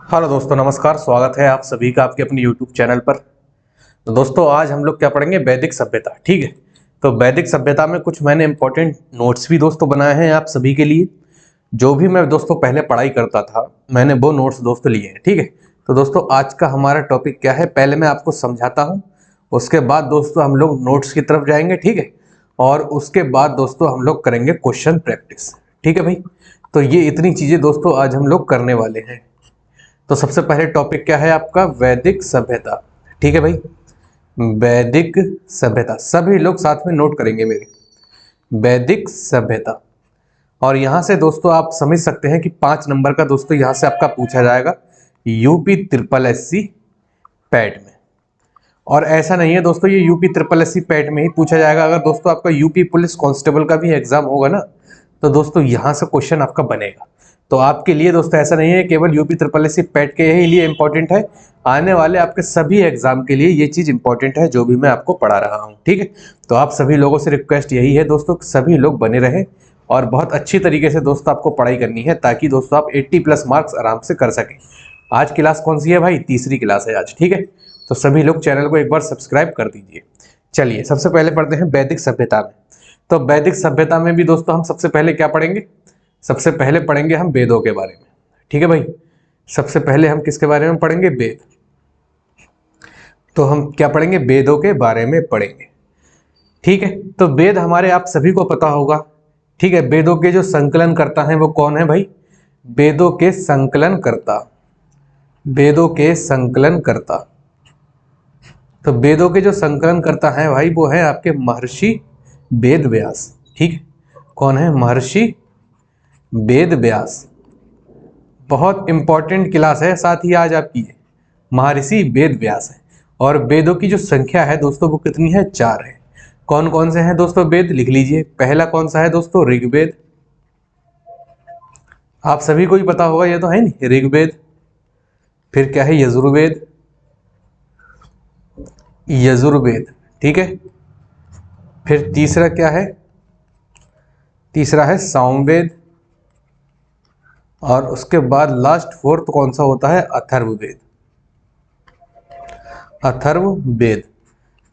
Hello दोस्तों, नमस्कार। स्वागत है आप सभी का आपके अपने YouTube चैनल पर। तो दोस्तों आज हम लोग क्या पढ़ेंगे, वैदिक सभ्यता। ठीक है, तो वैदिक सभ्यता में कुछ मैंने इंपॉर्टेंट नोट्स भी दोस्तों बनाए हैं आप सभी के लिए। जो भी मैं दोस्तों पहले पढ़ाई करता था मैंने वो नोट्स दोस्तों लिए हैं। ठीक है, तो दोस्तों आज का हमारा टॉपिक क्या है, पहले मैं आपको समझाता हूँ, उसके बाद दोस्तों हम लोग नोट्स की तरफ जाएंगे। ठीक है, और उसके बाद दोस्तों हम लोग करेंगे क्वेश्चन प्रैक्टिस। ठीक है भाई, तो ये इतनी चीज़ें दोस्तों आज हम लोग करने वाले हैं। तो सबसे पहले टॉपिक क्या है आपका, वैदिक सभ्यता। ठीक है भाई, वैदिक सभ्यता सभी लोग साथ में नोट करेंगे मेरे, वैदिक सभ्यता। और यहां से दोस्तों आप समझ सकते हैं कि 5 नंबर का दोस्तों यहां से आपका पूछा जाएगा यूपी ट्रिपल एससी पैट में। और ऐसा नहीं है दोस्तों ये यूपी ट्रिपल एससी पैट में ही पूछा जाएगा, अगर दोस्तों आपका यूपी पुलिस कांस्टेबल का भी एग्जाम होगा ना तो दोस्तों यहां से क्वेश्चन आपका बनेगा। तो आपके लिए दोस्तों ऐसा नहीं है केवल यूपी ट्रिपल एससी पैट के ही लिए इंपॉर्टेंट है, आने वाले आपके सभी एग्जाम के लिए ये चीज इंपॉर्टेंट है जो भी मैं आपको पढ़ा रहा हूँ। ठीक है, तो आप सभी लोगों से रिक्वेस्ट यही है दोस्तों, सभी लोग बने रहें और बहुत अच्छी तरीके से दोस्तों आपको पढ़ाई करनी है ताकि दोस्तों आप 80+ मार्क्स आराम से कर सकें। आज क्लास कौन सी है भाई, तीसरी क्लास है आज। ठीक है, तो सभी लोग चैनल को एक बार सब्सक्राइब कर दीजिए। चलिए सबसे पहले पढ़ते हैं वैदिक सभ्यता में। तो वैदिक सभ्यता में भी दोस्तों हम सबसे पहले क्या पढ़ेंगे, सबसे पहले पढ़ेंगे हम वेदों के बारे में। ठीक है भाई, सबसे पहले हम किसके बारे में पढ़ेंगे, वेद। तो हम क्या पढ़ेंगे, वेदों के बारे में पढ़ेंगे। ठीक है, तो वेद हमारे आप सभी को पता होगा। ठीक है, वेदों के जो संकलन करता है वो कौन है भाई, वेदों के संकलन करता, वेदों के संकलन करता। तो वेदों के जो संकलन करता है भाई वो है आपके महर्षि वेद व्यास। ठीक है, कौन है, महर्षि वेद व्यास। बहुत इंपॉर्टेंट क्लास है साथ ही आज आपकी है, महर्षि वेद व्यास है। और वेदों की जो संख्या है दोस्तों वो कितनी है, 4 है। कौन कौन से हैं दोस्तों वेद, लिख लीजिए। पहला कौन सा है दोस्तों, ऋग्वेद। आप सभी को ही पता होगा, ये तो है नहीं, ऋग्वेद। फिर क्या है, यजुर्वेद, यजुर्वेद। ठीक है, फिर तीसरा क्या है, तीसरा है सामवेद। और उसके बाद लास्ट फोर्थ कौन सा होता है, अथर्ववेद, अथर्ववेद।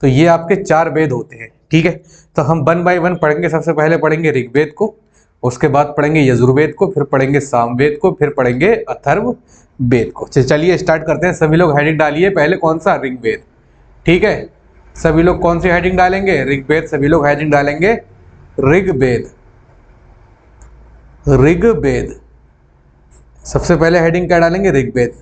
तो ये आपके 4 वेद होते हैं। ठीक है, तो हम 1 बाय 1 पढ़ेंगे। सबसे पहले पढ़ेंगे ऋग्वेद को, उसके बाद पढ़ेंगे यजुर्वेद को, फिर पढ़ेंगे सामवेद को, फिर पढ़ेंगे अथर्ववेद को। चलिए स्टार्ट करते हैं। सभी लोग हेडिंग डालिए, पहले कौन सा, ऋग्वेद। ठीक है, सभी लोग कौन सी हेडिंग डालेंगे, ऋग्वेद। सभी लोग हेडिंग डालेंगे ऋग्वेद, ऋग्वेद। सबसे पहले हेडिंग क्या डालेंगे, ऋग्वेद।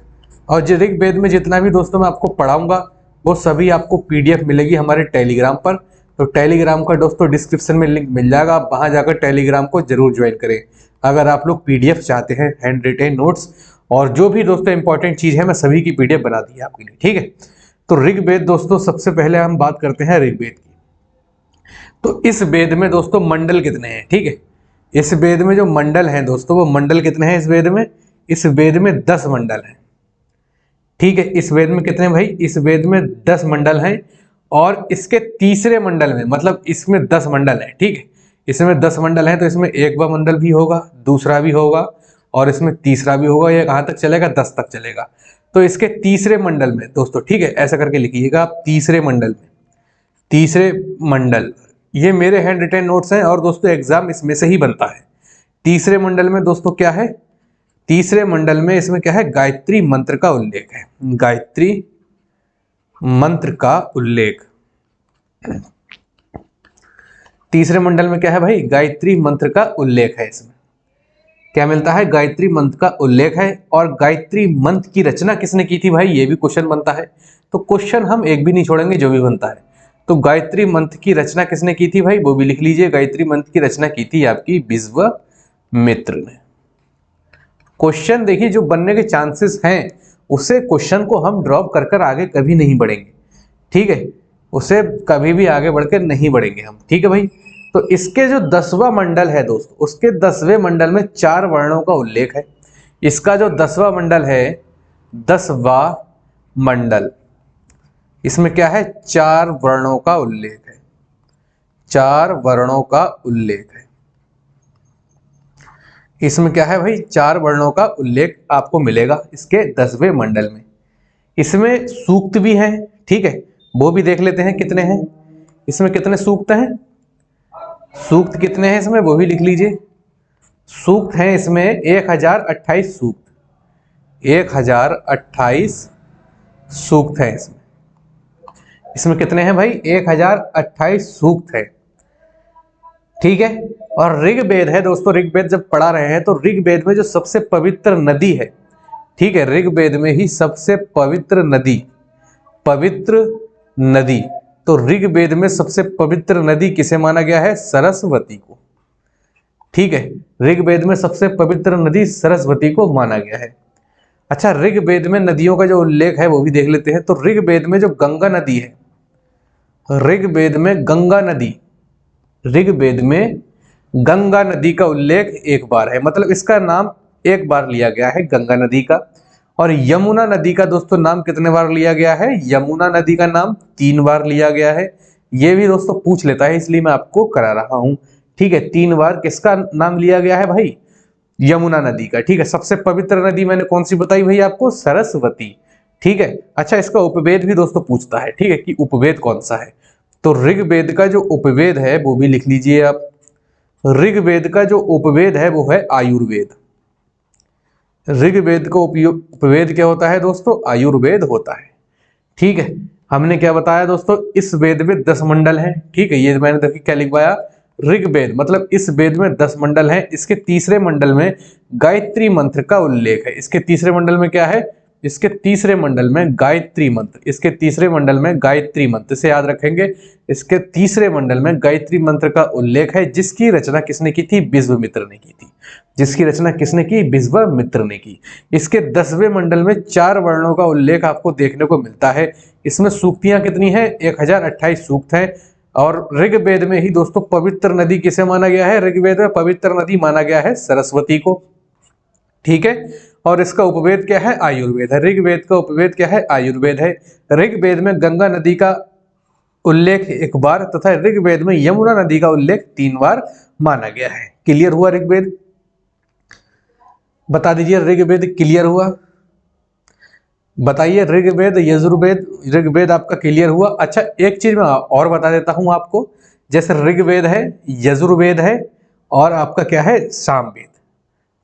और जो ऋग्वेद में जितना भी दोस्तों मैं आपको पढ़ाऊंगा वो सभी आपको पीडीएफ मिलेगी हमारे टेलीग्राम पर। तो टेलीग्राम का दोस्तों डिस्क्रिप्शन में लिंक मिल जाएगा, आप वहां जाकर टेलीग्राम को जरूर ज्वाइन करें अगर आप लोग पीडीएफ चाहते हैं, हैंड रिटेन नोट्स। और जो भी दोस्तों इंपॉर्टेंट चीज है मैं सभी की पीडीएफ बना दी है आपके लिए। ठीक है, तो ऋग्वेद दोस्तों सबसे पहले हम बात करते हैं ऋग्वेद की। तो इस वेद में दोस्तों मंडल कितने हैं, ठीक है, इस वेद में जो मंडल हैं दोस्तों वो मंडल कितने हैं इस वेद में, इस वेद में 10 मंडल हैं। ठीक है, इस वेद में कितने भाई, इस वेद में 10 मंडल हैं। और इसके तीसरे मंडल में, मतलब इसमें 10 मंडल हैं। ठीक है, इसमें 10 मंडल हैं तो इसमें एकवा मंडल भी होगा, दूसरा भी होगा और इसमें तीसरा भी होगा। ये कहाँ तक चलेगा, 10 तक चलेगा। तो इसके तीसरे मंडल में दोस्तों, ठीक है, ऐसा करके लिखिएगा आप, तीसरे मंडल में, तीसरे मंडल। ये मेरे हैंड रिटेन नोट्स हैं और दोस्तों एग्जाम इसमें से ही बनता है। तीसरे मंडल में दोस्तों क्या है, तीसरे मंडल में इसमें क्या है, गायत्री मंत्र का उल्लेख है, गायत्री मंत्र का उल्लेख। तीसरे मंडल में क्या है भाई, गायत्री मंत्र का उल्लेख है। इसमें क्या मिलता है, गायत्री मंत्र का उल्लेख है। और गायत्री मंत्र की रचना किसने की थी भाई, ये भी क्वेश्चन बनता है। तो क्वेश्चन हम एक भी नहीं छोड़ेंगे जो भी बनता है। तो गायत्री मंत्र की रचना किसने की थी भाई, वो भी लिख लीजिए। गायत्री मंत्र की रचना की थी आपकी विश्वामित्र ने। क्वेश्चन देखिए जो बनने के चांसेस हैं उसे क्वेश्चन को हम ड्रॉप कर कर आगे कभी नहीं बढ़ेंगे। ठीक है, उसे कभी भी आगे बढ़कर नहीं बढ़ेंगे हम। ठीक है भाई, तो इसके जो 10वां मंडल है दोस्तों, उसके 10वें मंडल में 4 वर्णों का उल्लेख है। इसका जो 10वां मंडल है, 10वां मंडल, इसमें क्या है, 4 वर्णों का उल्लेख है, 4 वर्णों का उल्लेख है। इसमें क्या है भाई, 4 वर्णों का उल्लेख आपको मिलेगा इसके 10वें मंडल में। इसमें सूक्त भी हैं, ठीक है, वो भी देख लेते हैं कितने हैं। इसमें कितने सूक्त हैं, सूक्त कितने हैं इसमें वो भी लिख लीजिए। सूक्त हैं इसमें 1028 सूक्त, 1028 सूक्त हैं इसमें। इसमें कितने हैं भाई, 1028 सूक्त है, ठीक है। और ऋग्वेद है दोस्तों, ऋग्वेद जब पढ़ा रहे हैं तो ऋग्वेद में जो सबसे पवित्र नदी है, ठीक है, ऋग्वेद में ही सबसे पवित्र नदी, पवित्र नदी, तो ऋग्वेद में सबसे पवित्र नदी किसे माना गया है, सरस्वती को, ठीक है। ऋग्वेद में सबसे पवित्र नदी सरस्वती को माना गया है। अच्छा, ऋग्वेद में नदियों का जो उल्लेख है वो भी देख लेते हैं। तो ऋग्वेद में जो गंगा नदी है, ऋग्वेद में गंगा नदी, ऋग्वेद में गंगा नदी का उल्लेख एक बार है, मतलब इसका नाम एक बार लिया गया है गंगा नदी का। और यमुना नदी का दोस्तों नाम कितने बार लिया गया है, यमुना नदी का नाम 3 बार लिया गया है। ये भी दोस्तों पूछ लेता है, इसलिए मैं आपको करा रहा हूं, ठीक है। 3 बार किसका नाम लिया गया है भाई, यमुना नदी का, ठीक है। सबसे पवित्र नदी मैंने कौन सी बताई भाई आपको, सरस्वती, ठीक है। अच्छा, इसका उपवेद भी दोस्तों पूछता है, ठीक है, कि उपवेद कौन सा है। तो ऋग्वेद का जो उपवेद है वो भी लिख लीजिए आप। ऋग्वेद का जो उपवेद है वो है आयुर्वेद। ऋग्वेद का उपवेद क्या होता है दोस्तों, आयुर्वेद होता है, ठीक है। हमने क्या बताया दोस्तों, इस वेद में 10 मंडल हैं, ठीक है। ये मैंने देखिए क्या लिखवाया, ऋग्वेद मतलब इस वेद में 10 मंडल हैं। इसके तीसरे मंडल में गायत्री मंत्र का उल्लेख है। इसके तीसरे मंडल में क्या है, इसके तीसरे मंडल में गायत्री मंत्र, इसके तीसरे मंडल में गायत्री मंत्र से याद रखेंगे। इसके तीसरे मंडल में गायत्री मंत्र का उल्लेख है, जिसकी रचना किसने की थी, विश्वामित्र ने की थी, जिसकी रचना किसने की, विश्वामित्र ने की। इसके 10वें मंडल में 4 वर्णों का उल्लेख आपको देखने को मिलता है। इसमें सूक्तियां कितनी है, 1028 सूक्त है। और ऋग्वेद में ही दोस्तों पवित्र नदी किसे माना गया है, ऋग्वेद में पवित्र नदी माना गया है सरस्वती को, ठीक है। और इसका उपवेद क्या है, आयुर्वेद है। ऋग्वेद का उपवेद क्या है, आयुर्वेद है। ऋग्वेद में गंगा नदी का उल्लेख 1 बार तथा ऋग्वेद में यमुना नदी का उल्लेख 3 बार माना गया है। क्लियर हुआ ऋग्वेद, बता दीजिए ऋग्वेद क्लियर हुआ, बताइए ऋग्वेद यजुर्वेद, ऋग्वेद आपका क्लियर हुआ। अच्छा, एक चीज मैं और बता देता हूं आपको, जैसे ऋग्वेद है, यजुर्वेद है और आपका क्या है, सामवेद,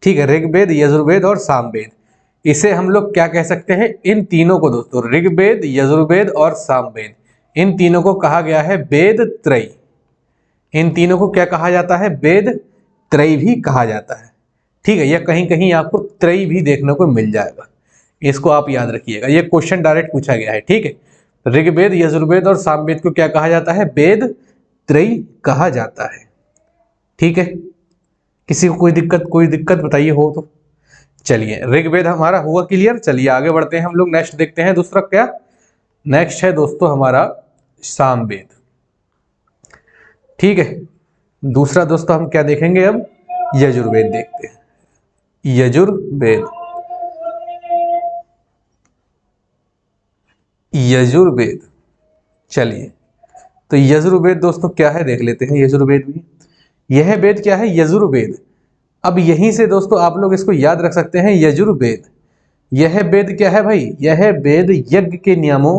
ठीक है। ऋग्वेद, यजुर्वेद और सामवेद, इसे हम लोग क्या कह सकते हैं, इन तीनों को दोस्तों, ऋग्वेद, यजुर्वेद और सामवेद, इन तीनों को कहा गया है वेद त्रयी। इन तीनों को क्या कहा जाता है, वेद त्रयी भी कहा जाता है, ठीक है। यह कहीं कहीं आपको त्रयी भी देखने को मिल जाएगा, इसको आप याद रखिएगा, ये क्वेश्चन डायरेक्ट पूछा गया है, ठीक है। ऋग्वेद, यजुर्वेद और सामवेद को क्या कहा जाता है, वेद त्रयी कहा जाता है, ठीक है। किसी को कोई दिक्कत बताइए हो तो। चलिए, ऋग्वेद हमारा हुआ क्लियर। चलिए आगे बढ़ते हैं हम लोग, नेक्स्ट देखते हैं दूसरा क्या, नेक्स्ट है दोस्तों हमारा सामवेद, ठीक है। दूसरा दोस्तों हम क्या देखेंगे, अब यजुर्वेद देखते हैं, यजुर्वेद, यजुर्वेद। चलिए, तो यजुर्वेद दोस्तों क्या है देख लेते हैं, यजुर्वेद भी, यह वेद क्या है, यजुर्वेद। अब यहीं से दोस्तों आप लोग इसको याद रख सकते हैं, यजुर्वेद, यह वेद क्या है भाई, यह वेद यज्ञ के नियमों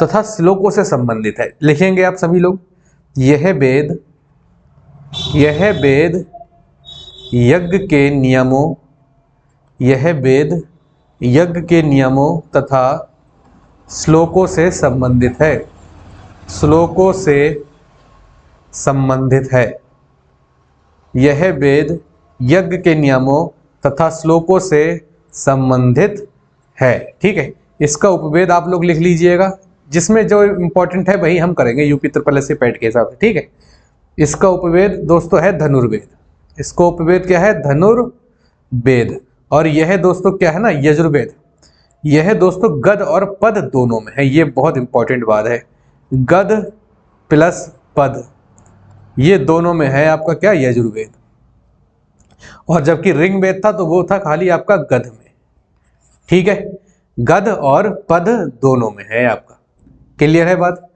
तथा श्लोकों से संबंधित है। लिखेंगे आप सभी लोग, यह वेद यज्ञ के नियमों, यह वेद यज्ञ के नियमों तथा श्लोकों से संबंधित है, श्लोकों से संबंधित है। यह वेद यज्ञ के नियमों तथा श्लोकों से संबंधित है, ठीक है। इसका उपवेद आप लोग लिख लीजिएगा, जिसमें जो इंपॉर्टेंट है वही हम करेंगे यूपी ट्रिपल पैट के हिसाब से, ठीक है। इसका उपवेद दोस्तों है धनुर्वेद, इसका उपवेद क्या है, धनुर्वेद। और यह दोस्तों क्या है ना, यजुर्वेद, यह दोस्तों गद और पद दोनों में है, ये बहुत इंपॉर्टेंट बात है, गद प्लस पद ये दोनों में है आपका क्या, यजुर्वेद। और जबकि ऋग्वेद था तो वो था खाली आपका गद में, ठीक है। गद और पद दोनों में है आपका, क्लियर है बात।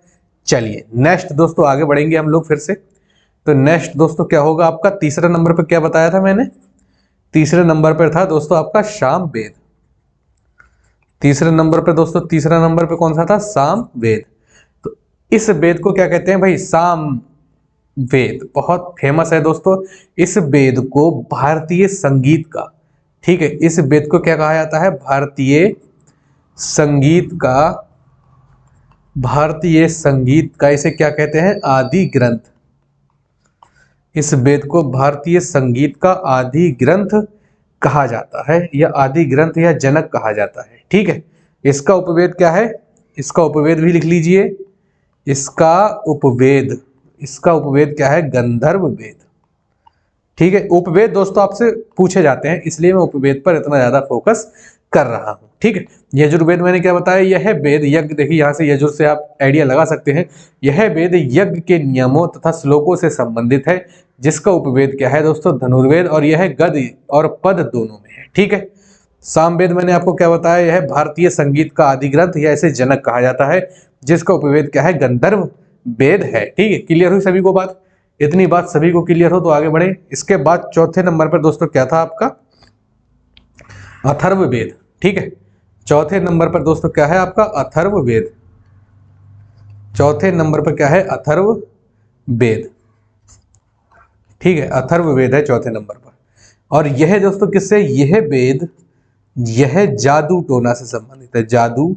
चलिए नेक्स्ट दोस्तों आगे बढ़ेंगे हम लोग फिर से। तो नेक्स्ट दोस्तों क्या होगा आपका, तीसरा नंबर पे क्या बताया था मैंने, तीसरे नंबर पर था दोस्तों आपका साम वेद। तीसरे नंबर पे दोस्तों, तीसरा नंबर पे कौन सा था? साम वेद। तो इस वेद को क्या कहते हैं भाई? साम वेद। बहुत फेमस है दोस्तों। इस वेद को भारतीय संगीत का, ठीक है, इस वेद को क्या कहा जाता है? भारतीय संगीत का, भारतीय संगीत का इसे क्या कहते हैं? आदि ग्रंथ। इस वेद को भारतीय संगीत का आदि ग्रंथ कहा जाता है, या आदि ग्रंथ या जनक कहा जाता है, ठीक है। इसका उपवेद क्या है? इसका उपवेद भी लिख लीजिए। इसका उपवेद, इसका उपवेद क्या है? गंधर्व वेद, ठीक है। उपवेद दोस्तों आपसे पूछे जाते हैं, इसलिए मैं उपवेद पर इतना ज्यादा फोकस कर रहा हूं, ठीक है। यजुर्वेद मैंने क्या बताया? यह वेद यज्ञ, देखिए यहां से यजुर से आप आइडिया लगा सकते हैं। यह वेद यज्ञ के नियमों तथा श्लोकों से संबंधित है, जिसका उपवेद क्या है दोस्तों? धनुर्वेद, और यह गद और पद दोनों में है, ठीक है। सामवेद मैंने आपको क्या बताया? यह भारतीय संगीत का आदि ग्रंथ या इसे जनक कहा जाता है, जिसका उपवेद क्या है? गंधर्व वेद है, ठीक है। क्लियर हुई सभी को बात? इतनी बात सभी को क्लियर हो तो आगे बढ़े। इसके बाद चौथे नंबर पर दोस्तों क्या था आपका? अथर्ववेद, ठीक है। चौथे नंबर पर दोस्तों क्या है आपका? अथर्ववेद। चौथे नंबर पर क्या है? अथर्ववेद, ठीक है। अथर्ववेद है चौथे नंबर पर। और यह दोस्तों किससे? यह वेद, यह जादू टोना से संबंधित है। जादू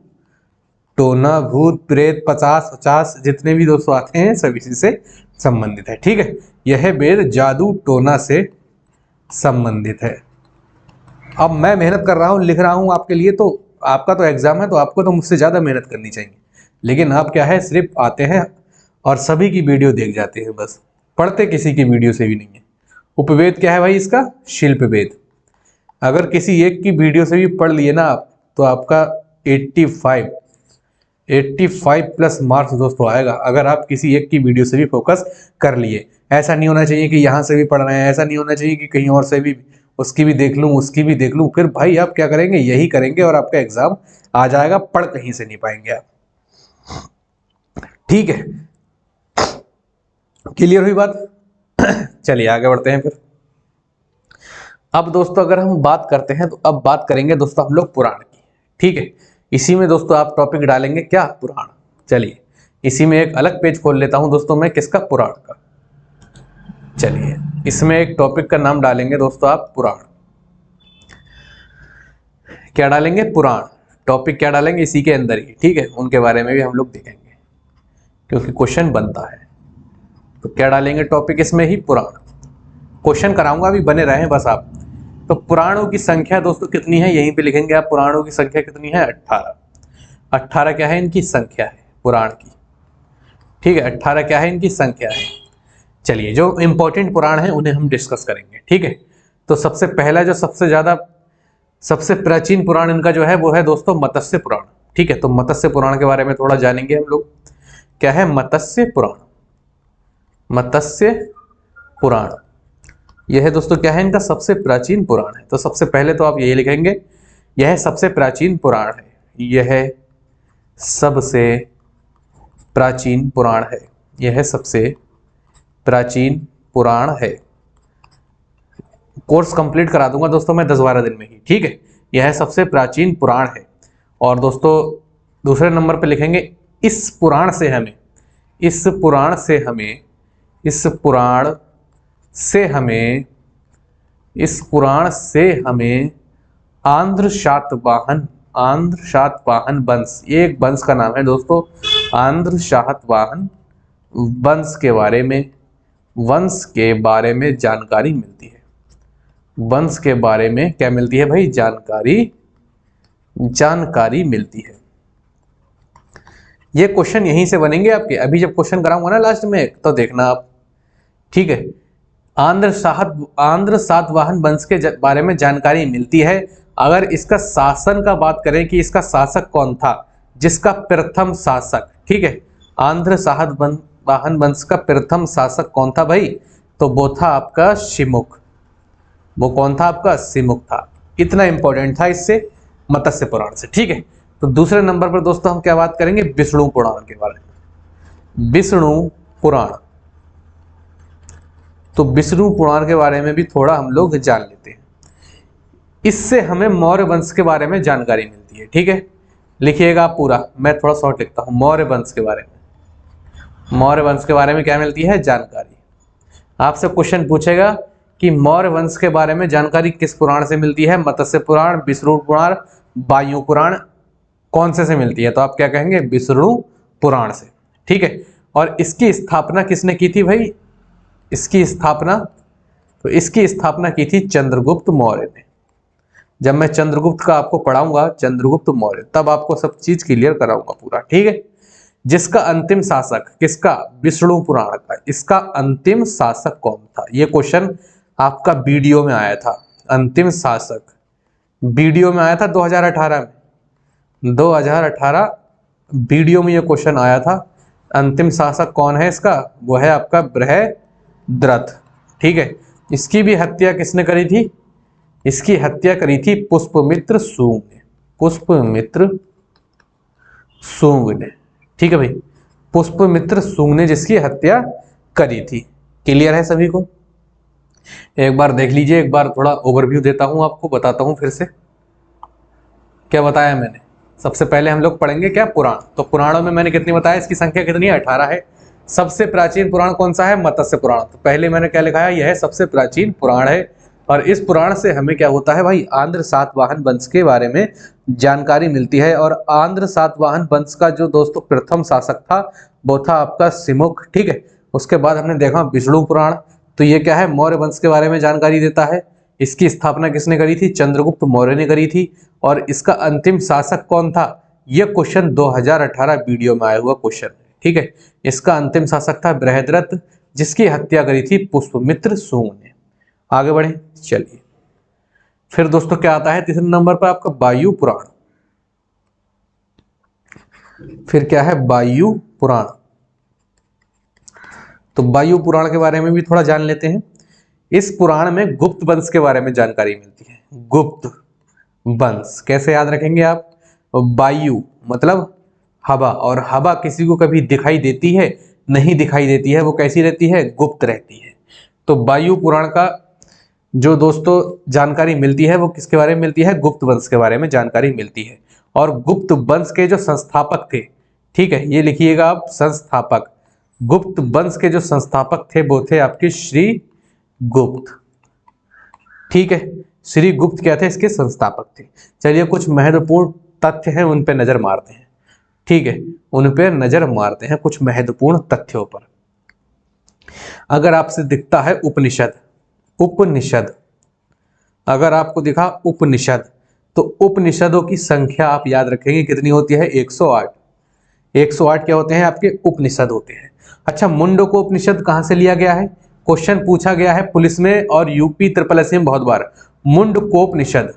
टोना, भूत प्रेत, 50 जितने भी दोस्तों आते हैं सभी से संबंधित है, ठीक है। यह वेद जादू टोना से संबंधित है। अब मैं मेहनत कर रहा हूं, लिख रहा हूं आपके लिए, तो आपका तो एग्जाम है, तो आपको तो मुझसे ज्यादा मेहनत करनी चाहिए। लेकिन आप क्या है, सिर्फ आते हैं और सभी की वीडियो देख जाते हैं, बस पढ़ते किसी की वीडियो से भी नहीं है। उपवेद क्या है भाई? इसका शिल्प वेद। अगर किसी एक की वीडियो से भी पढ़ लिए ना आप, तो आपका 85 प्लस मार्क्स दोस्तों आएगा, अगर आप किसी एक की वीडियो से भी फोकस कर लिए। ऐसा नहीं होना चाहिए कि यहाँ से भी पढ़ रहे हैं, ऐसा नहीं होना चाहिए कि कहीं और से भी उसकी भी देख लूँ, उसकी भी देख लूँ। फिर भाई आप क्या करेंगे? यही करेंगे और आपका एग्जाम आ जाएगा, पढ़ कहीं से नहीं पाएंगे आप, ठीक है। क्लियर हुई बात? चलिए आगे बढ़ते हैं फिर। अब दोस्तों अगर हम बात करते हैं, तो अब बात करेंगे दोस्तों हम लोग पुराण की, ठीक है। इसी में दोस्तों आप टॉपिक डालेंगे क्या? पुराण। चलिए इसी में एक अलग पेज खोल लेता हूं दोस्तों मैं, किसका? पुराण का। चलिए इसमें एक टॉपिक का नाम डालेंगे दोस्तों आप पुराण। क्या डालेंगे? पुराण। टॉपिक क्या डालेंगे? इसी के अंदर ही, ठीक है। उनके बारे में भी हम लोग देखेंगे, क्योंकि क्वेश्चन बनता है। तो क्या डालेंगे टॉपिक इसमें ही? पुराण। क्वेश्चन कराऊंगा, अभी बने रहें बस आप। तो पुराणों की संख्या दोस्तों कितनी है? यहीं पे लिखेंगे आप। पुराणों की संख्या कितनी है? 18। 18 क्या है? इनकी संख्या है पुराण की, ठीक है। 18 क्या है? इनकी संख्या है। चलिए जो इंपॉर्टेंट पुराण है उन्हें हम डिस्कस करेंगे, ठीक है। तो सबसे पहला जो सबसे प्राचीन पुराण इनका जो है वो है दोस्तों मत्स्य पुराण, ठीक है। तो मत्स्य पुराण के बारे में थोड़ा जानेंगे हम लोग। क्या है मत्स्य पुराण? मत्स्य पुराण यह है दोस्तों क्या है? इनका सबसे प्राचीन पुराण है। तो सबसे पहले तो आप यही लिखेंगे, यह सबसे प्राचीन पुराण है। यह सबसे प्राचीन पुराण है। यह सबसे प्राचीन पुराण है। कोर्स कंप्लीट करा दूंगा दोस्तों मैं 10-12 दिन में ही, ठीक है। यह सबसे प्राचीन पुराण है। और दोस्तों दूसरे नंबर पर लिखेंगे, इस पुराण से हमें, इस पुराण से हमें, इस पुराण से हमें, इस पुराण से हमें आंध्र शातवाहन, आंध्र शातवाहन वंश, ये एक वंश का नाम है दोस्तों, आंध्र शातवाहन वंश के बारे में, वंश के बारे में जानकारी मिलती है। वंश के बारे में क्या मिलती है भाई? जानकारी मिलती है। ये क्वेश्चन यहीं से बनेंगे आपके। अभी जब क्वेश्चन कराऊंगा ना लास्ट में, तो देखना आप, ठीक है। आंध्र सातवाहन वंश के बारे में जानकारी मिलती है। अगर इसका शासन का बात करें कि इसका शासक कौन था, जिसका प्रथम शासक, ठीक है, आंध्र सातवाहन वंश का प्रथम शासक कौन था भाई? तो वो था आपका शिमुख। वो कौन था आपका? शिमुख था। इतना इंपॉर्टेंट था इससे मत्स्य पुराण से, ठीक है। तो दूसरे नंबर पर दोस्तों हम क्या बात करेंगे? विष्णु पुराण के बारे में। विष्णु पुराण, तो विष्णु पुराण के बारे में भी थोड़ा हम लोग जान लेते हैं। इससे हमें मौर्य वंश के बारे में जानकारी मिलती है। ठीक है, लिखिएगा आप पूरा, मैं थोड़ा शॉर्ट लिखता हूं। मौर्य वंश के बारे में, मौर्य वंश के बारे में क्या मिलती है? जानकारी। आपसे क्वेश्चन पूछेगा कि मौर्य वंश के बारे में जानकारी किस पुराण से मिलती है? मत्स्य पुराण, विष्णु पुराण, वायु पुराण, कौन से मिलती है? तो आप क्या कहेंगे? विष्णु पुराण से। ठीक है, और इसकी स्थापना किसने की थी भाई? इसकी स्थापना की थी चंद्रगुप्त मौर्य ने। जब मैं चंद्रगुप्त का आपको पढ़ाऊंगा, चंद्रगुप्त मौर्य, तब आपको सब चीज क्लियर कराऊंगा पूरा। ठीक है, जिसका अंतिम शासक, किसका? विष्णु पुराण का। इसका अंतिम शासक कौन था? यह क्वेश्चन आपका वीडियो में आया था। अंतिम शासक वीडियो में आया था 2018 में, 2018 वीडियो में यह क्वेश्चन आया था। अंतिम शासक कौन है इसका? वो है आपका बृहद्रथ। ठीक है, इसकी भी हत्या किसने करी थी? इसकी हत्या करी थी पुष्पमित्र शुंग ने। पुष्पमित्र शुंग ने। ठीक है भाई, पुष्पमित्र शुंग ने जिसकी हत्या करी थी। क्लियर है सभी को? एक बार देख लीजिए, एक बार थोड़ा ओवरव्यू देता हूं आपको, बताता हूं फिर से क्या बताया मैंने। सबसे पहले हम लोग पढ़ेंगे क्या? पुराण। तो पुराणों में मैंने कितनी बताया? इसकी संख्या कितनी है? 18 है। सबसे प्राचीन पुराण कौन सा है? मत्स्य पुराण। तो पहले मैंने क्या लिखा है? यह सबसे प्राचीन पुराण है। और इस पुराण से हमें क्या होता है भाई? आंध्र सातवाहन वंश के बारे में जानकारी मिलती है। और आंध्र सातवाहन वंश का जो दोस्तों प्रथम शासक था वो था आपका सिमुख। ठीक है, उसके बाद हमने देखा विष्णु पुराण। तो ये क्या है? मौर्य वंश के बारे में जानकारी देता है। इसकी स्थापना किसने करी थी? चंद्रगुप्त मौर्य ने करी थी। और इसका अंतिम शासक कौन था? यह क्वेश्चन 2018 वीडियो में आया हुआ क्वेश्चन है। ठीक है, इसका अंतिम शासक था बृहद्रथ, जिसकी हत्या करी थी पुष्पमित्र शुंग ने। आगे बढ़े, चलिए। फिर दोस्तों क्या आता है तीसरे नंबर पर? आपका वायु पुराण। फिर क्या है? वायु पुराण। तो वायु पुराण के बारे में भी थोड़ा जान लेते हैं। इस पुराण में गुप्त वंश के बारे में जानकारी मिलती है। गुप्त वंश कैसे याद रखेंगे आप? वायु मतलब हवा, और हवा किसी को कभी दिखाई देती है? नहीं दिखाई देती है। वो कैसी रहती है? गुप्त रहती है। तो वायु पुराण का जो दोस्तों जानकारी मिलती है वो किसके बारे में मिलती है? गुप्त वंश के बारे में जानकारी मिलती है। और गुप्त वंश के जो संस्थापक थे, ठीक है, ये लिखिएगा आप, संस्थापक। गुप्त वंश के जो संस्थापक थे वो थे आपके श्री गुप्त। ठीक है, श्री गुप्त क्या थे? इसके संस्थापक थे। चलिए, कुछ महत्वपूर्ण तथ्य हैं उन पे नजर मारते हैं। ठीक है, उन पे नजर मारते हैं कुछ महत्वपूर्ण तथ्यों पर। अगर आपसे दिखता है उपनिषद, उपनिषद, अगर आपको दिखा उपनिषद, तो उपनिषदों की संख्या आप याद रखेंगे कितनी होती है? 108। 108 क्या होते हैं? आपके उपनिषद होते हैं। अच्छा, मुंडको उपनिषद कहां से लिया गया है? क्वेश्चन पूछा गया है पुलिस में और यूपी ट्रिपल एस में बहुत बार। मुंडकोपनिषद,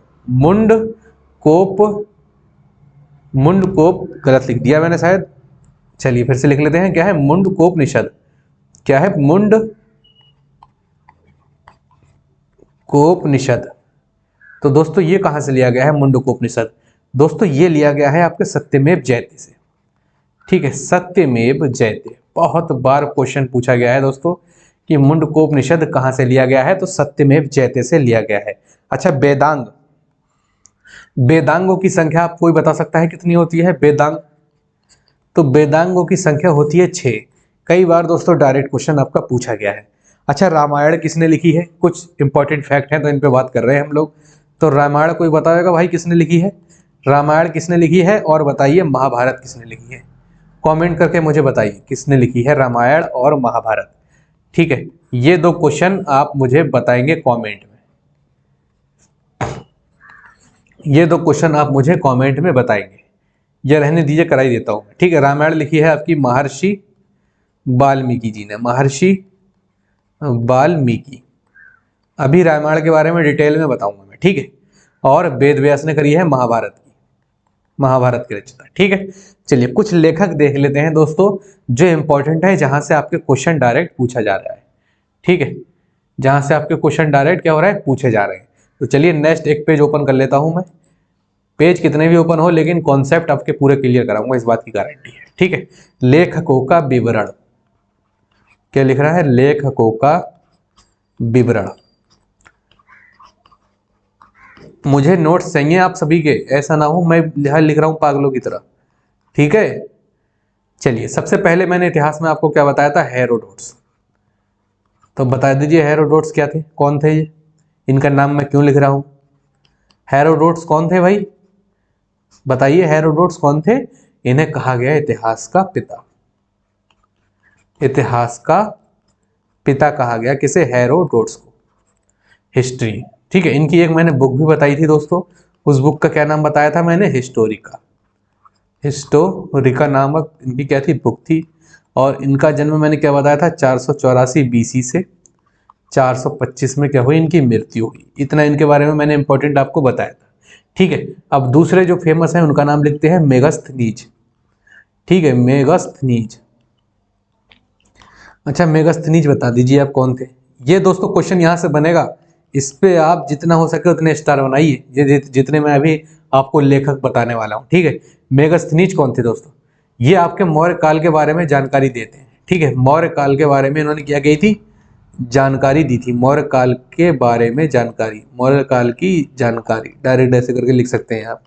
मुंडकोप गलत लिख दिया मैंने शायद। चलिए फिर से लिख लेते हैं। क्या है? मुंडकोपनिषद। क्या है? मुंडकोपनिषद। तो दोस्तों ये कहां से लिया गया है मुंडकोपनिषद? दोस्तों ये लिया गया है आपके सत्यमेव जयते से। ठीक है, सत्यमेव जयते। बहुत बार क्वेश्चन पूछा गया है दोस्तों कि मुंडकोपनिषद कहां से लिया गया है? तो सत्यमेव जयते से लिया गया है। अच्छा, वेदांग, वेदांगों की संख्या आप कोई बता सकता है कितनी होती है? वेदांग, तो वेदांगों की संख्या होती है 6। कई बार दोस्तों डायरेक्ट क्वेश्चन आपका पूछा गया है। अच्छा, रामायण किसने लिखी है? कुछ इंपॉर्टेंट फैक्ट हैं तो इन पे बात कर रहे हैं हम लोग। तो रामायण कोई बताएगा भाई किसने लिखी है? रामायण किसने लिखी है? और बताइए महाभारत किसने लिखी है? कमेंट करके मुझे बताइए किसने लिखी है रामायण और महाभारत। ठीक है, ये दो क्वेश्चन आप मुझे बताएंगे कमेंट में। ये दो क्वेश्चन आप मुझे कमेंट में बताएंगे। ये रहने दीजिए, करा ही देता हूं। ठीक है, रामायण लिखी है आपकी महर्षि वाल्मीकि जी ने। महर्षि वाल्मीकि। अभी रामायण के बारे में डिटेल में बताऊंगा मैं। ठीक है, और वेद व्यास ने करी है महाभारत की, महाभारत की रचना। ठीक है, चलिए कुछ लेखक देख लेते हैं दोस्तों जो इंपॉर्टेंट है, जहां से आपके क्वेश्चन डायरेक्ट पूछा जा रहा है। ठीक है, जहां से आपके क्वेश्चन डायरेक्ट क्या हो रहा है? पूछे जा रहे हैं। तो चलिए नेक्स्ट एक पेज ओपन कर लेता हूं मैं। पेज कितने भी ओपन हो लेकिन कॉन्सेप्ट आपके पूरे क्लियर कराऊंगा, इस बात की गारंटी है। ठीक है, लेखकों का विवरण। क्या लिख रहा है? लेखकों का विवरण। मुझे नोट्स चाहिए आप सभी के, ऐसा ना हो मैं यहाँ लिख रहा हूँ पागलों की तरह, ठीक है। चलिए, सबसे पहले मैंने इतिहास में आपको क्या बताया था, हेरोडोट्स। तो बता दीजिए हेरोडोट्स क्या थे, कौन थे ये, इनका नाम मैं क्यों लिख रहा हूँ। हेरोडोट्स कौन थे भाई, बताइए हेरोडोट्स कौन थे। इन्हें कहा गया इतिहास का पिता, इतिहास का पिता कहा गया किसे, हेरोडोट्स को, हिस्ट्री, ठीक है। इनकी एक मैंने बुक भी बताई थी दोस्तों, उस बुक का क्या नाम बताया था मैंने, हिस्टोरिका, हिस्टोरिका नामक इनकी क्या थी, बुक थी। और इनका जन्म मैंने क्या बताया था, 484 BC से 425 में क्या हुई, इनकी मृत्यु हुई। इतना इनके बारे में मैंने इंपॉर्टेंट आपको बताया था, ठीक है। अब दूसरे जो फेमस हैं उनका नाम लिखते हैं मेगास्थनीज, ठीक है, मेगास्थनीज। अच्छा, मेगास्थनीज बता दीजिए आप कौन थे। ये दोस्तों क्वेश्चन यहाँ से बनेगा, इस पे आप जितना हो सके उतने स्टार बनाइए, ये जितने मैं अभी आपको लेखक बताने वाला हूँ, ठीक है। मेगास्थनीज कौन थे दोस्तों, ये आपके मौर्य काल के बारे में जानकारी देते हैं, ठीक है। मौर्य काल के बारे में इन्होंने क्या कही थी, जानकारी दी थी, मौर्य काल के बारे में जानकारी, मौर्य काल की जानकारी, डायरेक्ट ऐसे करके लिख सकते हैं आप,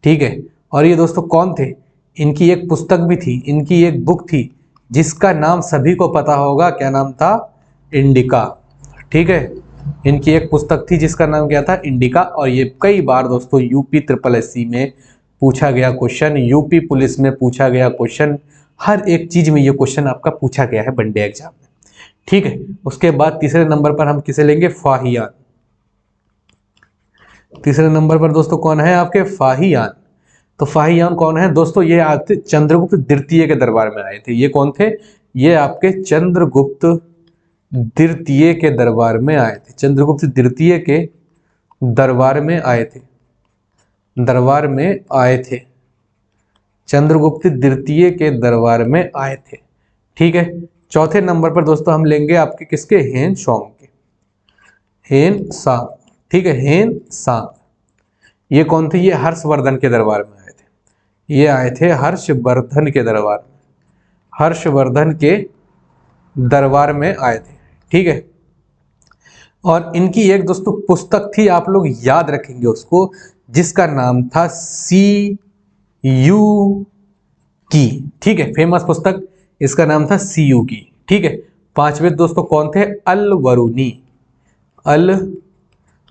ठीक है। और ये दोस्तों कौन थे, इनकी एक पुस्तक भी थी, इनकी एक बुक थी जिसका नाम सभी को पता होगा, क्या नाम था, इंडिका, ठीक है। इनकी एक पुस्तक थी जिसका नाम क्या था, इंडिका। और ये कई बार दोस्तों यूपी SSSC में पूछा गया क्वेश्चन, यूपी पुलिस में पूछा गया क्वेश्चन, हर एक चीज में ये क्वेश्चन आपका पूछा गया है वनडे एग्जाम में, ठीक है। उसके बाद तीसरे नंबर पर हम किसे लेंगे, फाहियान। तीसरे नंबर पर दोस्तों कौन है आपके, फाहियान। तो फाहियान कौन है दोस्तों, ये आते चंद्रगुप्त द्वितीय के दरबार में आए थे। ये कौन थे, ये आपके चंद्रगुप्त द्वितीय के दरबार में आए थे, चंद्रगुप्त द्वितीय के दरबार में आए थे, दरबार में आए थे, चंद्रगुप्त द्वितीय के दरबार में आए थे, ठीक है। चौथे नंबर पर दोस्तों हम लेंगे आपके किसके, हेन सॉन्ग के, हेन सांग, ठीक है, हेन सांग। ये कौन थे, ये हर्षवर्धन के दरबार में आए थे, ये आए थे हर्षवर्धन के दरबार में, हर्षवर्धन के दरबार में आए थे, ठीक है। और इनकी एक दोस्तों पुस्तक थी, आप लोग याद रखेंगे उसको, जिसका नाम था सी यू की, ठीक है, फेमस पुस्तक, इसका नाम था सी यू की, ठीक है। पांचवें दोस्तों कौन थे, अल बरूनी, अल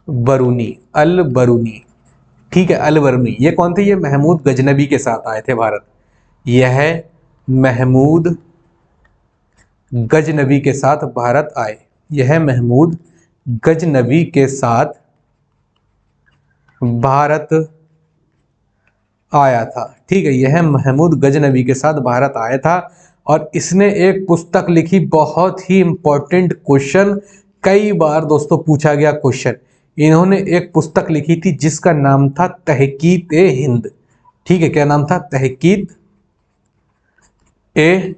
बरूनी, अल बरूनी, ठीक है, अल बरूनी। ये कौन थे, ये महमूद गजनबी के साथ आए थे भारत, यह महमूद गजनबी के साथ भारत आए, यह महमूद गजनबी के साथ भारत आया था, ठीक है, यह महमूद गजनबी के साथ भारत आया था। और इसने एक पुस्तक लिखी, बहुत ही इंपॉर्टेंट क्वेश्चन, कई बार दोस्तों पूछा गया क्वेश्चन। इन्होंने एक पुस्तक लिखी थी जिसका नाम था तहकीक ए हिंद, ठीक है, क्या नाम था, तहकीक ए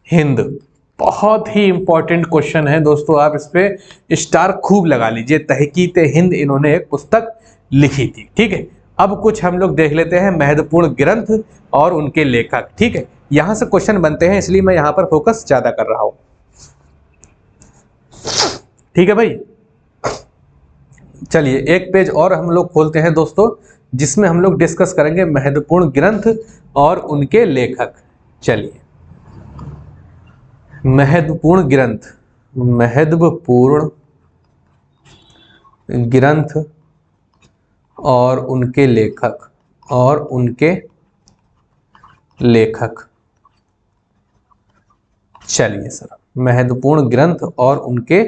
हिंद। बहुत ही इंपॉर्टेंट क्वेश्चन है दोस्तों, आप इस पे स्टार खूब लगा लीजिए, तहकीक ए हिंद इन्होंने एक पुस्तक लिखी थी, ठीक है। अब कुछ हम लोग देख लेते हैं महत्वपूर्ण ग्रंथ और उनके लेखक, ठीक है। यहां से क्वेश्चन बनते हैं, इसलिए मैं यहां पर फोकस ज्यादा कर रहा हूं, ठीक है भाई। चलिए एक पेज और हम लोग खोलते हैं दोस्तों, जिसमें हम लोग डिस्कस करेंगे महत्वपूर्ण ग्रंथ और उनके लेखक। चलिए, महत्वपूर्ण ग्रंथ, महत्वपूर्ण ग्रंथ और उनके लेखक, और उनके लेखक। चलिए सर, महत्वपूर्ण ग्रंथ और उनके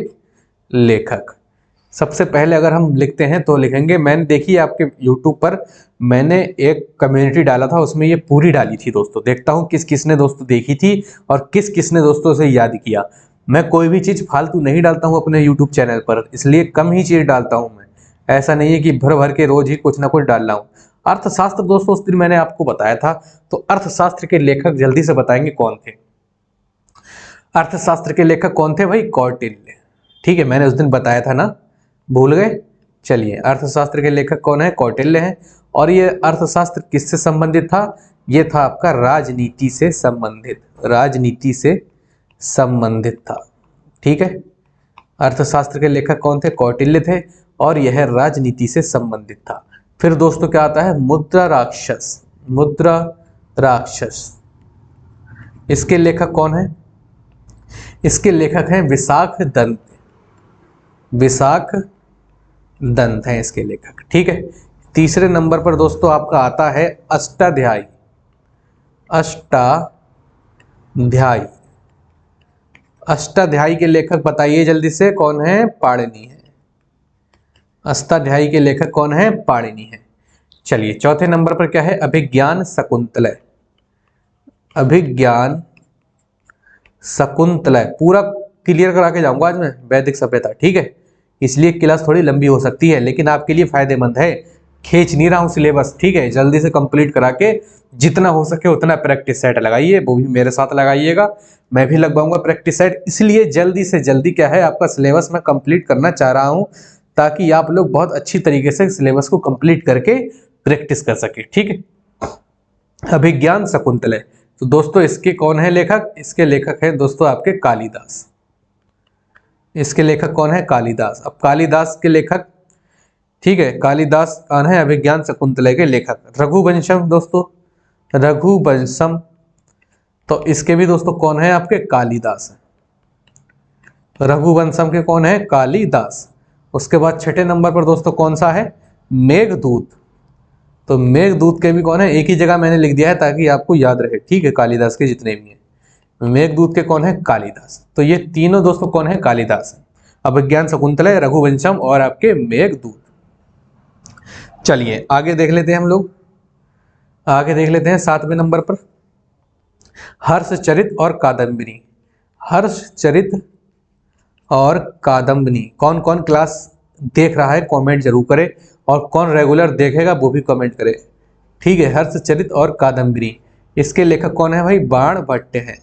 लेखक। सबसे पहले अगर हम लिखते हैं तो लिखेंगे, मैंने देखिए आपके YouTube पर मैंने एक कम्युनिटी डाला था, उसमें ये पूरी डाली थी दोस्तों, देखता हूँ किस किसने दोस्तों देखी थी और किस किसने दोस्तों से याद किया। मैं कोई भी चीज़ फालतू नहीं डालता हूँ अपने YouTube चैनल पर, इसलिए कम ही चीज़ डालता हूँ मैं, ऐसा नहीं है कि भर भर के रोज ही कुछ ना कुछ डाल रहा हूँ। अर्थशास्त्र दोस्तों उस दिन मैंने आपको बताया था, तो अर्थशास्त्र के लेखक जल्दी से बताएंगे कौन थे। अर्थशास्त्र के लेखक कौन थे भाई, कौटिल्य, ठीक है, मैंने उस दिन बताया था ना, भूल गए। चलिए, अर्थशास्त्र के लेखक कौन है, कौटिल्य है। और ये अर्थशास्त्र किससे संबंधित था, ये था आपका राजनीति से संबंधित, राजनीति से संबंधित था, ठीक है। अर्थशास्त्र के लेखक कौन थे, कौटिल्य थे। और यह राजनीति से संबंधित था। फिर दोस्तों क्या आता है, मुद्रा राक्षस। मुद्रा राक्षस, इसके लेखक कौन है? इसके लेखक हैं विशाख दंत। विशाख दंत हैं इसके लेखक, ठीक है। तीसरे नंबर पर दोस्तों आपका आता है अष्टाध्यायी। अष्टाध्यायी, अष्टाध्यायी के लेखक बताइए जल्दी से, कौन है? पाणिनि है। अष्टाध्यायी के लेखक कौन है? पाणिनि है। चलिए चौथे नंबर पर क्या है? अभिज्ञान शकुंतलय। अभिज्ञान शकुंतलय पूरा क्लियर करा के जाऊंगा आज मैं, वैदिक सभ्यता, ठीक है। इसलिए क्लास थोड़ी लंबी हो सकती है, लेकिन आपके लिए फायदेमंद है। खींच नहीं रहा हूं सिलेबस, ठीक है। जल्दी से कंप्लीट करा के जितना हो सके उतना प्रैक्टिस सेट लगाइए, वो भी मेरे साथ लगाइएगा, मैं भी लगवाऊंगा प्रैक्टिस सेट। इसलिए जल्दी से जल्दी क्या है, आपका सिलेबस मैं कंप्लीट करना चाह रहा हूं, ताकि आप लोग बहुत अच्छी तरीके से सिलेबस को कंप्लीट करके प्रैक्टिस कर सके, ठीक है। अभिज्ञान शकुंतलय, तो दोस्तों इसके कौन है लेखक? इसके लेखक हैं दोस्तों आपके कालिदास। इसके लेखक कौन है? कालिदास। अब कालिदास के लेखक, ठीक है, कालिदास कौन है? अभिज्ञान शकुंतलय के लेखक। रघुवंशम दोस्तों, रघुवंशम, तो इसके भी दोस्तों कौन है? आपके कालिदास है। रघुवंशम के कौन है? कालिदास। उसके बाद छठे नंबर पर दोस्तों कौन सा है? मेघदूत। तो मेघदूत के भी कौन है? एक ही जगह मैंने लिख दिया है ताकि आपको याद रहे, ठीक है, कालिदास के जितने भी हैं। मेघदूत के कौन है? कालिदास। तो ये तीनों दोस्तों कौन है? कालिदास है। अभिज्ञान शकुंतलय, रघुवंशम और आपके मेघदूत। चलिए आगे देख लेते हैं हम लोग, आगे देख लेते हैं 7वें नंबर पर हर्षचरित और कादम्बिनी। हर्षचरित और कादम्बिनी, कौन कौन क्लास देख रहा है कमेंट जरूर करे, और कौन रेगुलर देखेगा वो भी कमेंट करे, ठीक है। हर्षचरित और कादम्बिनी, इसके लेखक कौन है भाई? बाणभट्ट हैं।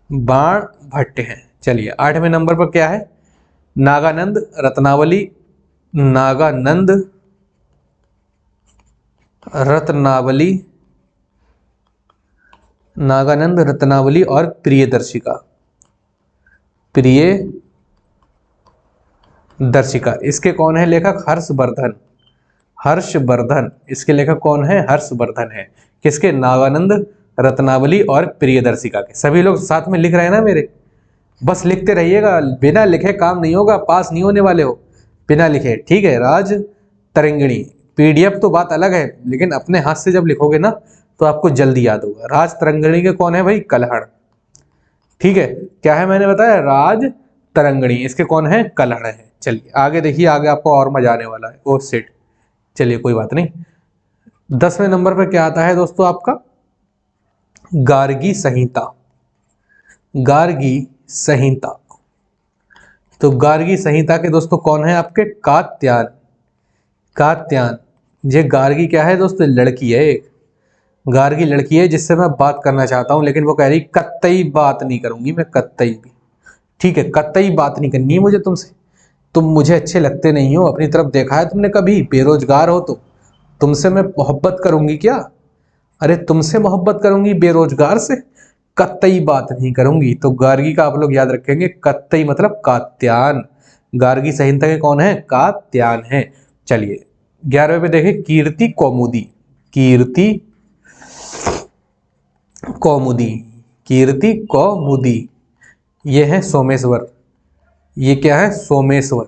बाणभट्ट हैं। चलिए 8वें नंबर पर क्या है? नागानंद रत्नावली। नागानंद रत्नावली, नागानंद रत्नावली और प्रियदर्शिका। प्रियदर्शिका, इसके कौन है लेखक? हर्षवर्धन। हर्षवर्धन, इसके लेखक कौन है? हर्षवर्धन है। किसके? नागानंद रत्नावली और प्रियदर्शिका के। सभी लोग साथ में लिख रहे हैं ना मेरे? बस लिखते रहिएगा, बिना लिखे काम नहीं होगा, पास नहीं होने वाले हो बिना लिखे, ठीक है। राज तरंगिणी, पीडीएफ तो बात अलग है, लेकिन अपने हाथ से जब लिखोगे ना तो आपको जल्दी याद होगा। राज तरंगिणी के कौन है भाई? कल्हड़, ठीक है। क्या है मैंने बताया? राज तरंगिणी, इसके कौन है? कल्हड़ है। चलिए आगे देखिए, आगे आपको और मजा आने वाला है। ओ सेट, चलिए कोई बात नहीं। 10वें नंबर पर क्या आता है दोस्तों आपका? गार्गी संहिता। गार्गी संहिता, तो गार्गी संहिता के दोस्तों कौन है आपके? कात्यायन। कात्यायन, ये गार्गी क्या है दोस्तों? लड़की है एक, गार्गी लड़की है जिससे मैं बात करना चाहता हूं, लेकिन वो कह रही कतई बात नहीं करूंगी मैं, कतई भी, ठीक है, कतई बात नहीं करनी है मुझे तुमसे, तुम मुझे अच्छे लगते नहीं हो, अपनी तरफ देखा है तुमने कभी? बेरोजगार हो तो तुमसे मैं मोहब्बत करूंगी क्या? अरे तुमसे मोहब्बत करूंगी बेरोजगार से? कतई बात नहीं करूंगी। तो गार्गी का आप लोग याद रखेंगे, कतई मतलब कात्यायन। गार्गी संहिता के कौन है? कात्यायन है। चलिए 11वें पे देखें, कीर्ति कौमुदी। कीर्ति कौमुदी, कीर्ति कौमुदी, ये है सोमेश्वर। ये क्या है? सोमेश्वर।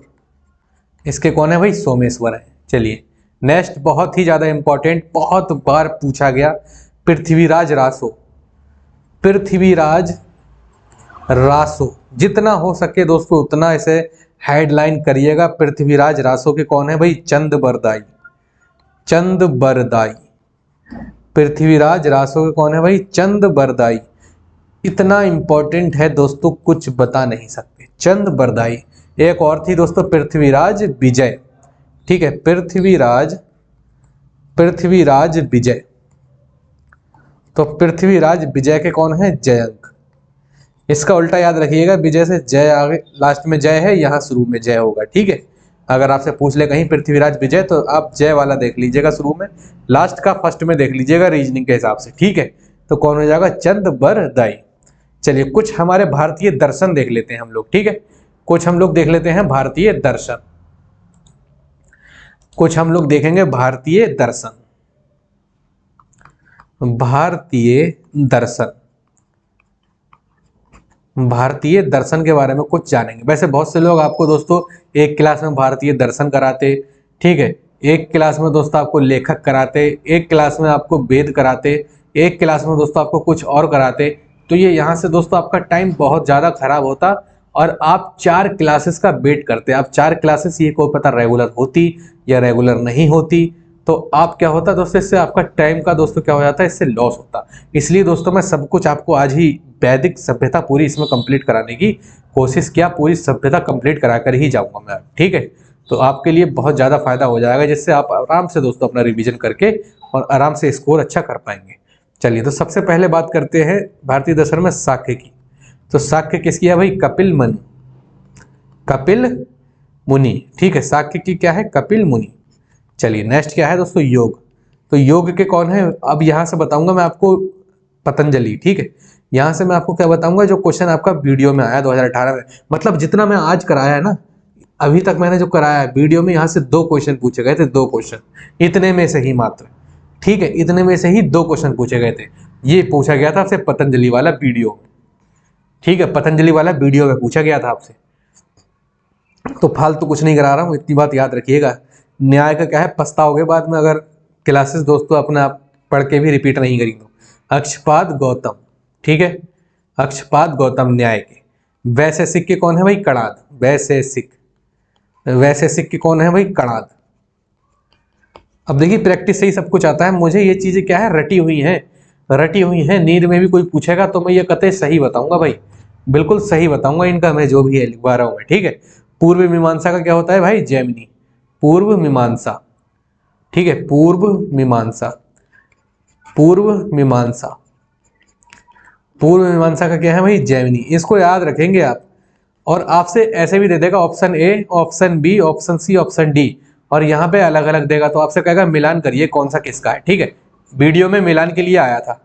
इसके कौन है भाई? सोमेश्वर है। चलिए नेक्स्ट, बहुत ही ज्यादा इंपॉर्टेंट, बहुत बार पूछा गया, पृथ्वीराज रासो। पृथ्वीराज रासो, जितना हो सके दोस्तों उतना इसे हेडलाइन करिएगा। पृथ्वीराज रासो के कौन है भाई? चंदबरदाई। चंदबरदाई, पृथ्वीराज रासो के कौन है भाई? चंदबरदाई। इतना इंपॉर्टेंट है दोस्तों, कुछ बता नहीं सकते। चंदबरदाई। एक और थी दोस्तों, पृथ्वीराज विजय, ठीक है, पृथ्वीराज विजय। तो पृथ्वीराज विजय के कौन है? जयंक। इसका उल्टा याद रखिएगा, विजय से जय आगे लास्ट में जय है, यहाँ शुरू में जय होगा, ठीक है। अगर आपसे पूछ ले कहीं पृथ्वीराज विजय, तो आप जय वाला देख लीजिएगा शुरू में, लास्ट का फर्स्ट में देख लीजिएगा रीजनिंग के हिसाब से, ठीक है। तो कौन हो जाएगा? चंदबरदाई। चलिए कुछ हमारे भारतीय दर्शन देख लेते हैं हम लोग, ठीक है, कुछ हम लोग देख लेते हैं भारतीय दर्शन। कुछ हम लोग देखेंगे भारतीय दर्शन। भारतीय दर्शन, भारतीय दर्शन के बारे में कुछ जानेंगे। वैसे बहुत से लोग आपको दोस्तों एक क्लास में भारतीय दर्शन कराते, ठीक है, एक क्लास में दोस्तों आपको लेखक कराते, एक क्लास में आपको वेद कराते, एक क्लास में दोस्तों आपको कुछ और कराते। तो ये यहाँ से दोस्तों आपका टाइम बहुत ज़्यादा खराब होता और आप 4 क्लासेस का वेट करते। आप 4 क्लासेस, ये को पता रेगुलर होती या रेगुलर नहीं होती, तो आप क्या होता दोस्तों, इससे आपका टाइम का दोस्तों क्या हो जाता है, इससे लॉस होता। इसलिए दोस्तों मैं सब कुछ आपको आज ही वैदिक सभ्यता पूरी इसमें कंप्लीट कराने की कोशिश किया, पूरी सभ्यता कंप्लीट करा कर ही जाऊंगा मैं, ठीक है। तो आपके लिए बहुत ज़्यादा फायदा हो जाएगा, जिससे आप आराम से दोस्तों अपना रिवीजन करके और आराम से स्कोर अच्छा कर पाएंगे। चलिए, तो सबसे पहले बात करते हैं भारतीय दर्शन में शाक्य की। तो शाक्य किसकी है भाई, कपिल मुनि, कपिल मुनि, ठीक है, शाक्य की क्या है, कपिल मुनि। चलिए नेक्स्ट क्या है दोस्तों, योग। तो योग के कौन है, अब यहां से बताऊंगा मैं आपको, पतंजलि, ठीक है। यहां से मैं आपको क्या बताऊंगा, जो क्वेश्चन आपका वीडियो में आया 2018 में, मतलब जितना मैं आज कराया है ना, अभी तक मैंने जो कराया है वीडियो में, यहाँ से 2 क्वेश्चन पूछे गए थे, 2 क्वेश्चन, इतने में से ही मात्र, ठीक है, इतने में से ही 2 क्वेश्चन पूछे गए थे। ये पूछा गया था आपसे पतंजलि वाला वीडियो, ठीक है, पतंजलि वाला वीडियो में पूछा गया था आपसे। तो फालतू कुछ नहीं करा रहा हूँ, इतनी बात याद रखिएगा। न्याय का क्या है, पछताओगे बाद में अगर क्लासेस दोस्तों अपने आप पढ़ के भी रिपीट नहीं करी तो। अक्षपाद गौतम, ठीक है, अक्षपाद गौतम न्याय के। वैशेषिक के कौन है भाई, कणाद, वैशेषिक, वैशेषिक के कौन है भाई, कणाद। अब देखिए प्रैक्टिस से ही सब कुछ आता है, मुझे ये चीजें क्या है, रटी हुई हैं, रटी हुई हैं। नींद में भी कोई पूछेगा तो मैं ये कतई सही बताऊंगा भाई, बिल्कुल सही बताऊंगा इनका, मैं जो भी है लिखवा रहा हूँ मैं, ठीक है। पूर्व मीमांसा का क्या होता है भाई, जैमिनी, पूर्व मीमांसा, ठीक है, पूर्व मीमांसा, पूर्व मीमांसा, पूर्व मीमांसा का क्या है भाई, जैमिनी। इसको याद रखेंगे आप, और आपसे ऐसे भी दे देगा option A, option B, option C, option D, और यहाँ पे अलग अलग देगा, तो आपसे कहेगा मिलान करिए कौन सा किसका है, ठीक है। वीडियो में मिलान के लिए आया था,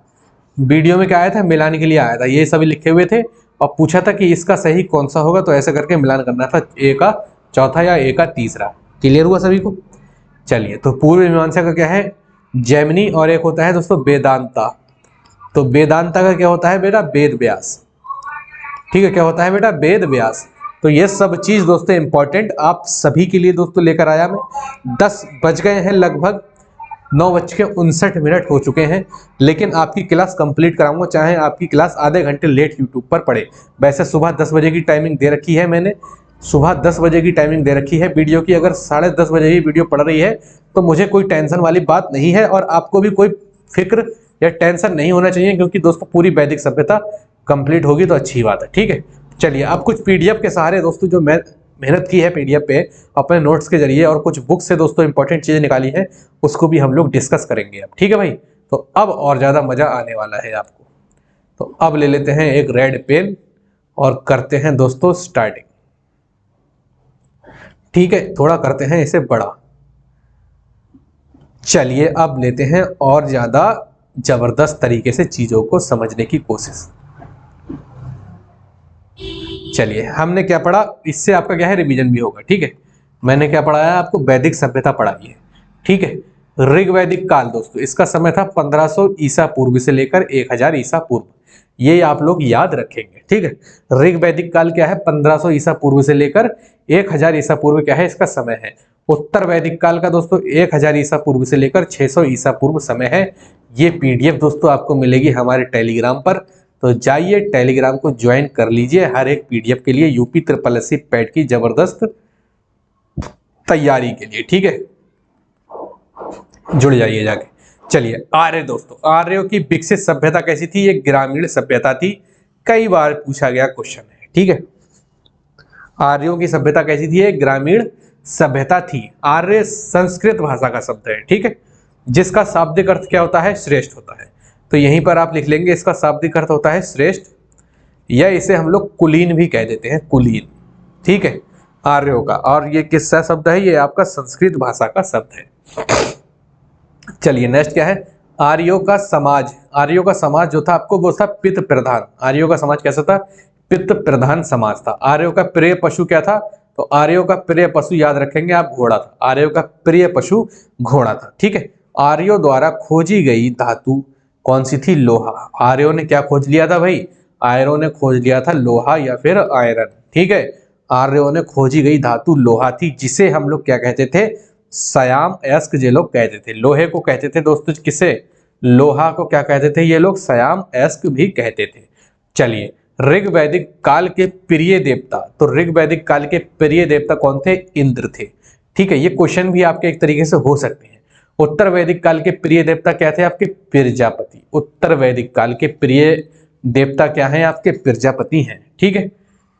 वीडियो में क्या आया था, मिलान के लिए आया था, ये सभी लिखे हुए थे और पूछा था कि इसका सही कौन सा होगा, तो ऐसे करके मिलान करना था, ए का चौथा या ए का तीसरा। क्लियर हुआ सभी को। चलिए, तो पूर्व मीमांसा का क्या है, जैमिनी, और एक होता है दोस्तों वेदांता। तो वेदांता का क्या होता है बेटा, वेद व्यास, ठीक है, क्या होता है बेटा, वेद व्यास। तो ये सब चीज दोस्तों इंपॉर्टेंट आप सभी के लिए दोस्तों लेकर आया मैं। 10 बज गए हैं, लगभग 9:59 हो चुके हैं, लेकिन आपकी क्लास कंप्लीट कराऊंगा, चाहे आपकी क्लास आधे घंटे लेट यूट्यूब पर पड़े। वैसे सुबह 10 बजे की टाइमिंग दे रखी है मैंने, सुबह 10 बजे की टाइमिंग दे रखी है वीडियो की। अगर 10:30 बजे ही वीडियो पड़ रही है तो मुझे कोई टेंशन वाली बात नहीं है, और आपको भी कोई फिक्र या टेंशन नहीं होना चाहिए, क्योंकि दोस्तों पूरी वैदिक सभ्यता कंप्लीट होगी तो अच्छी बात है, ठीक है। चलिए, अब कुछ पीडीएफ के सहारे दोस्तों, जो मैं मेहनत की है पीडीएफ पे अपने नोट्स के जरिए, और कुछ बुक से दोस्तों इंपॉर्टेंट चीजें निकाली हैं, उसको भी हम लोग डिस्कस करेंगे अब, ठीक है भाई। तो अब और ज्यादा मजा आने वाला है आपको। तो अब ले लेते हैं एक रेड पेन और करते हैं दोस्तों स्टार्टिंग, ठीक है, थोड़ा करते हैं इसे बड़ा। चलिए, अब लेते हैं और ज्यादा जबरदस्त तरीके से चीजों को समझने की कोशिश। चलिए, हमने क्या पढ़ा, इससे आपका क्या है, रिवीजन भी होगा, ठीक है। मैंने क्या पढ़ाया आपको, वैदिक सभ्यता पढ़ाई है, ठीक है। ऋग्वैदिक काल दोस्तों, इसका समय था 1500 ईसा पूर्व से लेकर 1000 ईसा पूर्व, ये आप लोग याद रखेंगे, ठीक है। ऋग्वैदिक काल क्या है, 1500 ईसा पूर्व से लेकर 1000 ईसा पूर्व क्या है, इसका समय है। उत्तर वैदिक काल का दोस्तों 1000 ईसा पूर्व से लेकर 600 ईसा पूर्व समय है। ये पीडीएफ दोस्तों आपको मिलेगी हमारे टेलीग्राम पर, तो जाइए टेलीग्राम को ज्वाइन कर लीजिए हर एक पीडीएफ के लिए, यूपी SSSC पैट की जबरदस्त तैयारी के लिए, ठीक है, जुड़ जाइए जाके। चलिए, आर्य दोस्तों, आर्यों की विकसित सभ्यता कैसी थी, ये ग्रामीण सभ्यता थी, कई बार पूछा गया क्वेश्चन है, ठीक है। आर्यों की सभ्यता कैसी थी, ये ग्रामीण सभ्यता थी। आर्य संस्कृत भाषा का शब्द है, ठीक है, जिसका शाब्दिक अर्थ क्या होता है, श्रेष्ठ होता है। तो यहीं पर आप लिख लेंगे, इसका शाब्दिक अर्थ होता है श्रेष्ठ, या इसे हम लोग कुलीन भी कह देते हैं, कुलीन, ठीक है, आर्यों का। और ये किसका शब्द है, ये आपका संस्कृत भाषा का शब्द है। चलिए, नेक्स्ट क्या है, आर्यों का समाज। आर्यों का समाज जो था आपको वो था पित्त प्रधान। आर्यों का समाज कैसा था, पित्त प्रधान समाज था। आर्यों का प्रिय पशु क्या था, तो तो आर्यों का प्रिय पशु याद रखेंगे आप, घोड़ा था। आर्यों का प्रिय पशु घोड़ा था, ठीक है। आर्यों द्वारा खोजी गई धातु कौन सी थी? लोहा। आर्यों ने क्या खोज लिया था भाई? आर्यों ने खोज लिया था लोहा या फिर आयरन, ठीक है। आर्यों ने खोजी गई धातु लोहा थी, जिसे हम लोग क्या कहते थे? सयाम अयस्क ये लोग कहते थे। लोहे को कहते थे दोस्तों किसे? लोहा को क्या कहते थे ये लोग? सयाम अयस्क भी कहते थे। चलिए, ऋग वैदिक काल के प्रिय देवता, तो ऋग वैदिक काल के प्रिय देवता कौन थे? इंद्र थे, ठीक है। ये क्वेश्चन भी आपके एक तरीके से हो सकते हैं। उत्तर वैदिक काल के प्रिय देवता क्या थे आपके? प्रजापति। उत्तर वैदिक काल के प्रिय देवता क्या हैं आपके? प्रजापति हैं, ठीक है।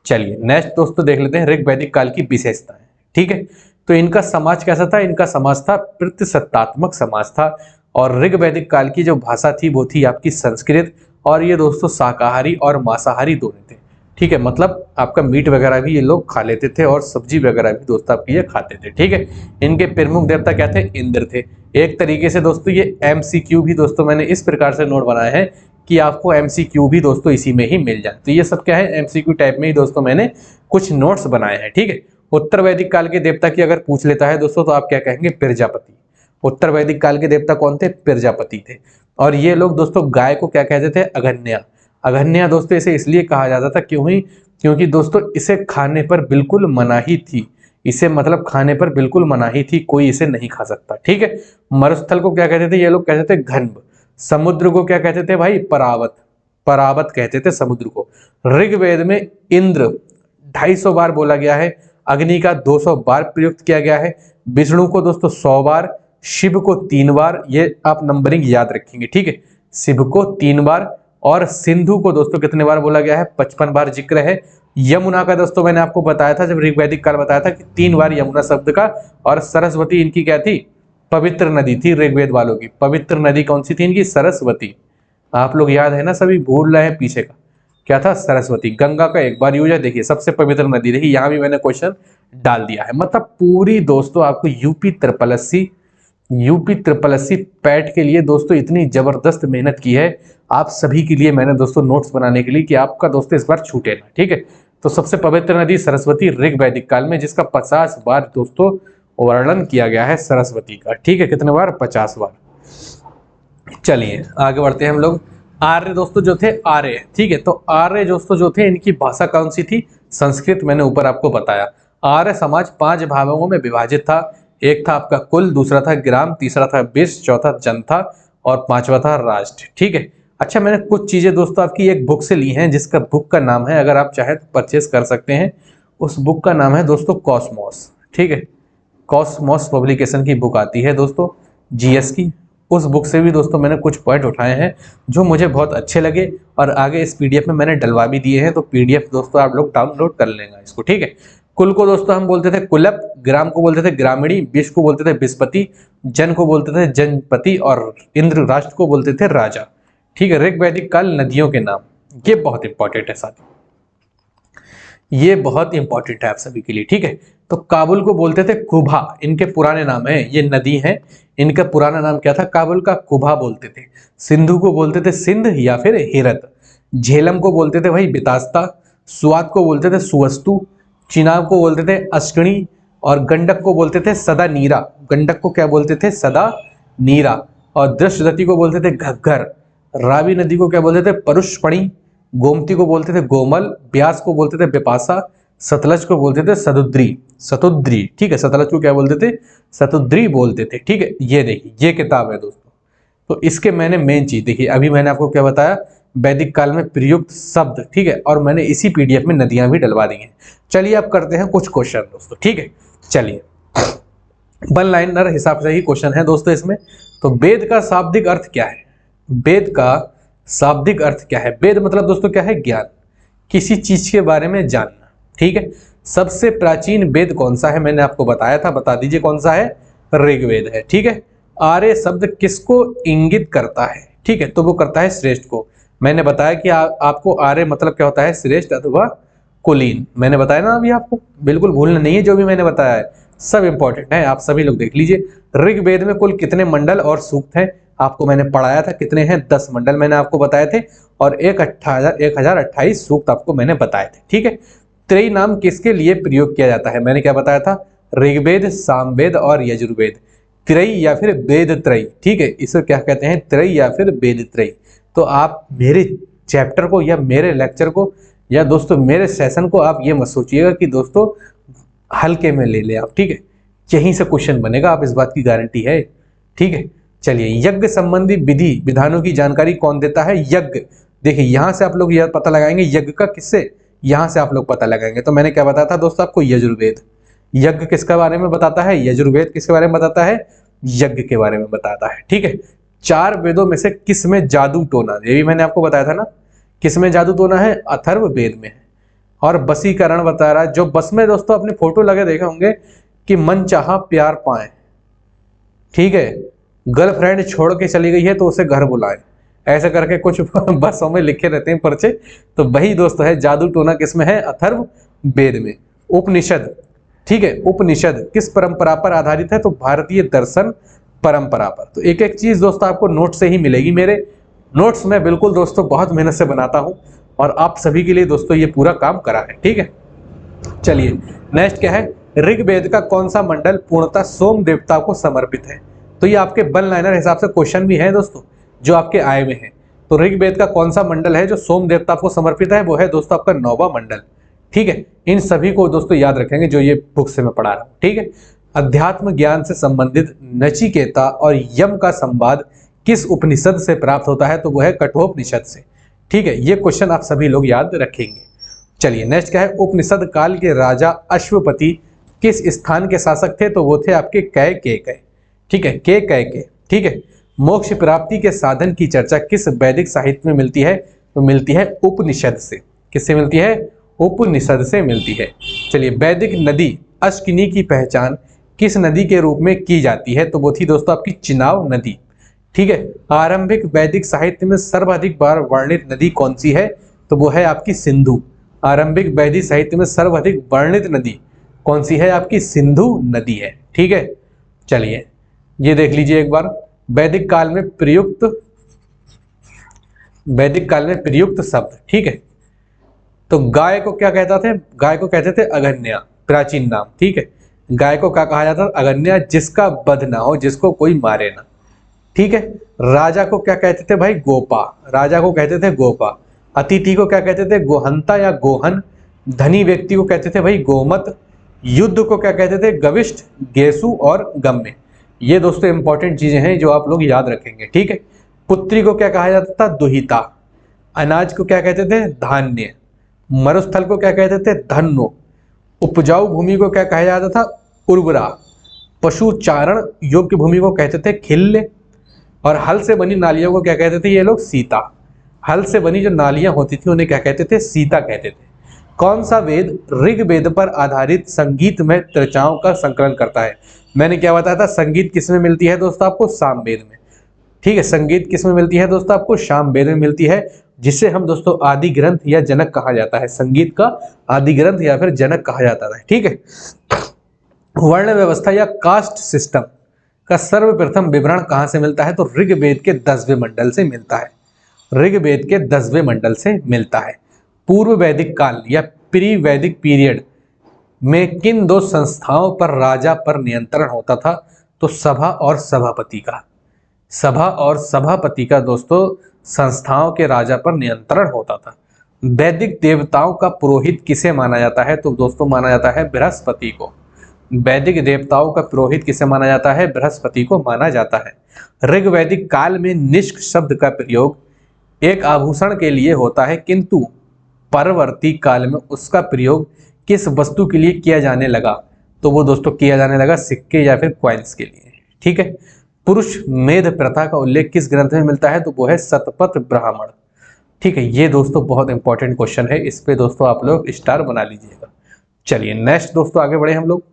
चलिए नेक्स्ट दोस्तों देख लेते हैं ऋग वैदिक काल की विशेषताएं, ठीक है। तो इनका समाज कैसा था? इनका समाज था प्रतिसत्तात्मक समाज था। और ऋग वैदिक काल की जो भाषा थी वो थी आपकी संस्कृत। और ये दोस्तों शाकाहारी और मांसाहारी दोनों थे, ठीक है। मतलब आपका मीट वगैरह भी ये लोग खा लेते थे और सब्जी वगैरह भी दोस्तों आपकी ये खाते थे, ठीक है। इनके प्रमुख देवता क्या थे? इंद्र थे। एक तरीके से दोस्तों ये MCQ भी दोस्तों मैंने इस प्रकार से नोट बनाए हैं कि आपको MCQ भी दोस्तों इसी में ही मिल जाए। तो ये सब क्या है? MCQ टाइप में ही दोस्तों मैंने कुछ नोट्स बनाए हैं, ठीक है। उत्तर वैदिक काल के देवता की अगर पूछ लेता है दोस्तों तो आप क्या कहेंगे? प्रजापति। उत्तर वैदिक काल के देवता कौन थे? प्रजापति थे। और ये लोग दोस्तों गाय को क्या कहते थे? अघन्या। अघन्या दोस्तों इसे इसलिए कहा जाता था क्योंकि दोस्तों इसे खाने पर बिल्कुल मनाही थी। इसे मतलब खाने पर बिल्कुल मनाही थी, कोई इसे नहीं खा सकता, ठीक है। मरुस्थल को क्या कहते थे ये लोग? कहते थे घन्ब। समुद्र को क्या कहते थे भाई? परावत। परावत कहते थे समुद्र को। ऋग्वेद में इंद्र 250 बार बोला गया है, अग्नि का 200 बार प्रयुक्त किया गया है, विष्णु को दोस्तों 100 बार, शिव को 3 बार, ये आप नंबरिंग याद रखेंगे, ठीक है। शिव को 3 बार और सिंधु को दोस्तों कितने बार बोला गया है? 55 बार जिक्र है। यमुना का दोस्तों मैंने आपको बताया था जब ऋग्वैदिक काल बताया था कि 3 बार यमुना शब्द का। और सरस्वती इनकी क्या थी? पवित्र नदी थी ऋग्वेद वालों की। पवित्र नदी कौन सी थी इनकी? सरस्वती। आप लोग याद है ना, सभी भूल रहे हैं पीछे का, क्या था? सरस्वती। गंगा का एक बार यूज है, देखिए सबसे पवित्र नदी, देखिए यहाँ भी मैंने क्वेश्चन डाल दिया है। मतलब पूरी दोस्तों आपको यूपी ट्रिपल एससी पैट के लिए दोस्तों इतनी जबरदस्त मेहनत की है आप सभी के लिए मैंने दोस्तों नोट्स बनाने के लिए कि आपका दोस्तों इस बार छूटे ना, ठीक है। तो सबसे पवित्र नदी सरस्वती ऋग वैदिक काल में, जिसका 50 बार दोस्तों वर्णन किया गया है सरस्वती का, ठीक है। कितने बार? 50 बार। चलिए आगे बढ़ते हैं हम लोग। आर्य दोस्तों जो थे, आर्य, ठीक है। तो आर्य दोस्तों जो थे इनकी भाषा कौन सी थी? संस्कृत। मैंने ऊपर आपको बताया। आर्य समाज 5 भागों में विभाजित था। एक था आपका कुल, दूसरा था ग्राम, तीसरा था विश्व, चौथा जनता और 5वां था राष्ट्र, ठीक है। अच्छा, मैंने कुछ चीजें दोस्तों आपकी एक बुक से ली हैं, जिसका बुक का नाम है, अगर आप चाहे तो परचेस कर सकते हैं। उस बुक का नाम है दोस्तों कॉस्मोस, ठीक है। कॉस्मोस पब्लिकेशन की बुक आती है दोस्तों, GS की। उस बुक से भी दोस्तों मैंने कुछ पॉइंट उठाए हैं जो मुझे बहुत अच्छे लगे और आगे इस PDF में मैंने डलवा भी दिए हैं। तो PDF दोस्तों आप लोग डाउनलोड कर लेंगे इसको, ठीक है। कुल को दोस्तों हम बोलते थे कुलप, ग्राम को बोलते थे ग्रामीणी, विश्व को बोलते थे विस्पति, जन को बोलते थे जनपति और इंद्र राष्ट्र को बोलते थे राजा, ठीक है। ऋग वैदिक काल नदियों के नाम, ये बहुत इंपॉर्टेंट है साथियों, ये बहुत इंपॉर्टेंट है आप सभी के लिए, ठीक है। तो काबुल को बोलते थे कुभा, इनके पुराने नाम है, ये नदी है, इनका पुराना नाम क्या था? काबुल का कुभा बोलते थे। सिंधु को बोलते थे सिंध या फिर हिरत। झेलम को बोलते थे भाई बितास्ता। सुआत को बोलते थे सुवस्तु। चिनाब को बोलते थे अश्कणी और गंडक को बोलते थे सदा नीरा। गंडक को क्या बोलते थे? सदा नीरा। और दृश्यदती को बोलते थे घग्गर। रावी नदी को क्या बोलते थे? परुष्पणी। गोमती को बोलते थे गोमल। ब्यास को बोलते थे बिपाशा। सतलज को बोलते थे सतुद्री, सतुद्री, ठीक है। सतलज को क्या बोलते थे? सतुद्री बोलते थे, ठीक है। ये देखिए ये किताब है दोस्तों। तो इसके मैंने मेन चीज देखिए, अभी मैंने आपको क्या बताया? वैदिक काल में प्रयुक्त शब्द, ठीक है। और मैंने इसी PDF में नदियां भी डलवा दी हैं। चलिए अब करते हैं कुछ क्वेश्चन दोस्तों, ठीक है। चलिए 1 लाइनर हिसाब से ही क्वेश्चन है दोस्तों इसमें। तो वेद का शाब्दिक अर्थ क्या है? वेद का शाब्दिक अर्थ क्या है? वेद मतलब दोस्तों क्या है? ज्ञान, किसी चीज के बारे में जानना, ठीक है। सबसे प्राचीन वेद कौन सा है? मैंने आपको बताया था, बता दीजिए कौन सा है? ऋग्वेद है, ठीक है। आर्य शब्द किसको इंगित करता है? ठीक है, तो वो करता है श्रेष्ठ को। मैंने बताया कि आपको आर्य मतलब क्या होता है? श्रेष्ठ अथवा कुलीन। मैंने बताया ना अभी आपको, बिल्कुल भूलना नहीं है, जो भी मैंने बताया है सब इंपॉर्टेंट है, आप सभी लोग देख लीजिए। ऋग्वेद में कुल कितने मंडल और सूक्त हैं? आपको मैंने पढ़ाया था, कितने हैं? 10 मंडल मैंने आपको बताए थे और 1028 सूक्त आपको मैंने बताए थे, ठीक है। त्रयी नाम किसके लिए प्रयोग किया जाता है? मैंने क्या बताया था? ऋग्वेद, सामवेद और यजुर्वेद। त्रयी या फिर वेद त्रयी, ठीक है, इसे क्या कहते हैं? त्रयी या फिर वेद त्रयी। तो आप मेरे चैप्टर को या मेरे लेक्चर को या दोस्तों मेरे सेशन को आप ये मत सोचिएगा कि दोस्तों हल्के में ले ले आप, ठीक है, यहीं से क्वेश्चन बनेगा, आप इस बात की गारंटी है, ठीक है। चलिए, यज्ञ संबंधी विधि विधानों की जानकारी कौन देता है? यज्ञ। देखिए यहां से आप लोग यह पता लगाएंगे यज्ञ का, किससे? यहां से आप लोग पता लगाएंगे। तो मैंने क्या बताया था दोस्तों आपको? यजुर्वेद। यज्ञ किसके बारे में बताता है? यजुर्वेद किसके बारे में बताता है? यज्ञ के बारे में बताता है, ठीक है। चार वेदों में से किस में जादू टोना? ये भी मैंने आपको बताया था ना, किस में जादू टोना है? अथर्व वेद में है। और बसीकरण बता रहा है, जो बस में दोस्तों अपने फोटो लगे देखे होंगे कि मन चाहा प्यार पाए, ठीक है, गर्लफ्रेंड छोड़ के चली गई है तो उसे घर बुलाए, ऐसे करके कुछ बसों में लिखे रहते हैं पर्चे। तो वही दोस्त है जादू टोना, किसमें है? अथर्व वेद में। उपनिषद, ठीक है, उपनिषद किस परंपरा पर आधारित है? तो भारतीय दर्शन परंपरा पर। तो एक एक चीज दोस्तों आपको नोट से ही मिलेगी। मेरे नोट्स में बिल्कुल दोस्तों बहुत मेहनत से बनाता हूं और आप सभी के लिए दोस्तों ये पूरा काम करा है, ठीक है। चलिए नेक्स्ट क्या है? ऋग्वेद का कौन सा मंडल पूर्णतः सोम देवता को समर्पित है? तो ये आपके वन लाइनर हिसाब से क्वेश्चन भी है दोस्तों, जो आपके आए में है। तो ऋग्वेद का कौन सा मंडल है जो सोम देवता को समर्पित है? वो है दोस्तों आपका 9वां मंडल, ठीक है। इन सभी को दोस्तों याद रखेंगे जो ये बुक से मैं पढ़ा रहा हूं, ठीक है। अध्यात्म ज्ञान से संबंधित नचिकेता और यम का संवाद किस उपनिषद से प्राप्त होता है? तो वो है कठोपनिषद से, ठीक है। ये क्वेश्चन आप सभी लोग याद रखेंगे। चलिए नेक्स्ट क्या है? उपनिषद काल के राजा अश्वपति किस स्थान के शासक थे? तो वो थे आपके कैकेय, ठीक है, कैकेय, ठीक है। मोक्ष प्राप्ति के साधन की चर्चा किस वैदिक साहित्य में मिलती है? तो मिलती है उपनिषद से। किससे मिलती है? उपनिषद से मिलती है। चलिए, वैदिक नदी अश्किनी की पहचान किस नदी के रूप में की जाती है? तो वो थी दोस्तों आपकी चिनाब नदी, ठीक है। आरंभिक वैदिक साहित्य में सर्वाधिक बार वर्णित नदी कौन सी है? तो वो है आपकी सिंधु। आरंभिक वैदिक साहित्य में सर्वाधिक वर्णित नदी कौन सी है? आपकी सिंधु नदी है, ठीक है। चलिए ये देख लीजिए एक बार, वैदिक काल में प्रयुक्त शब्द, ठीक है। तो गाय को क्या कहता थे? गाय को कहते थे अगन्या, प्राचीन नाम, ठीक है। गाय को क्या कहा जाता? अगन्या, जिसका वध ना हो, जिसको कोई मारे ना, ठीक है। राजा को क्या कहते थे भाई? गोपा, राजा को कहते थे गोपा। अतिथि को क्या कहते थे? गोहंता या गोहन। धनी व्यक्ति को कहते थे भाई गोमत। युद्ध को क्या कहते थे? गविष्ठ, गेसु और गम्य। ये दोस्तों इंपॉर्टेंट चीजें हैं जो आप लोग याद रखेंगे, ठीक है। पुत्री को क्या कहा जाता था? दुहिता। अनाज को क्या कहते थे? धान्य। मरुस्थल को क्या कहते थे? धन्नो। उपजाऊ भूमि को क्या कहा जाता था? उर्वरा। पशु चारण योग्य भूमि को कहते थे खिल्य। और हल से बनी नालियों को क्या कहते थे ये लोग? सीता। हल से बनी जो नालियां होती थी उन्हें क्या कहते थे? सीता कहते थे। कौन सा वेद ऋग्वेद पर आधारित संगीत में चर्चाओं का संकलन करता है? मैंने क्या बताया था? संगीत किस में मिलती है दोस्तों? आपको सामवेद में, ठीक है। संगीत किस में मिलती है दोस्तों? आपको सामवेद में मिलती है, जिसे हम दोस्तों आदि ग्रंथ या जनक कहा जाता है। संगीत का आदि ग्रंथ या फिर जनक कहा जाता है, ठीक है। वर्ण व्यवस्था या कास्ट सिस्टम का सर्वप्रथम विवरण कहां से मिलता है? तो ऋग्वेद के 10वें मंडल से मिलता है। ऋग्वेद के 10वें मंडल से मिलता है। पूर्व वैदिक काल या प्री वैदिक पीरियड में किन दो संस्थाओं पर राजा पर नियंत्रण होता था? तो सभा और सभापति का। सभा और सभापति का दोस्तों संस्थाओं के राजा पर नियंत्रण होता था। वैदिक देवताओं का पुरोहित किसे माना जाता है? तो दोस्तों माना जाता है बृहस्पति को। वैदिक देवताओं का पुरोहित किसे माना जाता है? बृहस्पति को माना जाता है। ऋग्वैदिक काल में निष्क शब्द का प्रयोग एक आभूषण के लिए होता है, किंतु परवर्ती काल में उसका प्रयोग किस वस्तु के लिए किया जाने लगा? तो वो दोस्तों किया जाने लगा सिक्के या फिर कॉइन्स के लिए, ठीक है। पुरुष मेध प्रथा का उल्लेख किस ग्रंथ में मिलता है? तो वो है शतपथ ब्राह्मण, ठीक है। ये दोस्तों बहुत इंपॉर्टेंट क्वेश्चन है, इस पे दोस्तों आप लोग स्टार बना लीजिएगा। चलिए नेक्स्ट दोस्तों आगे बढ़े हम लोग।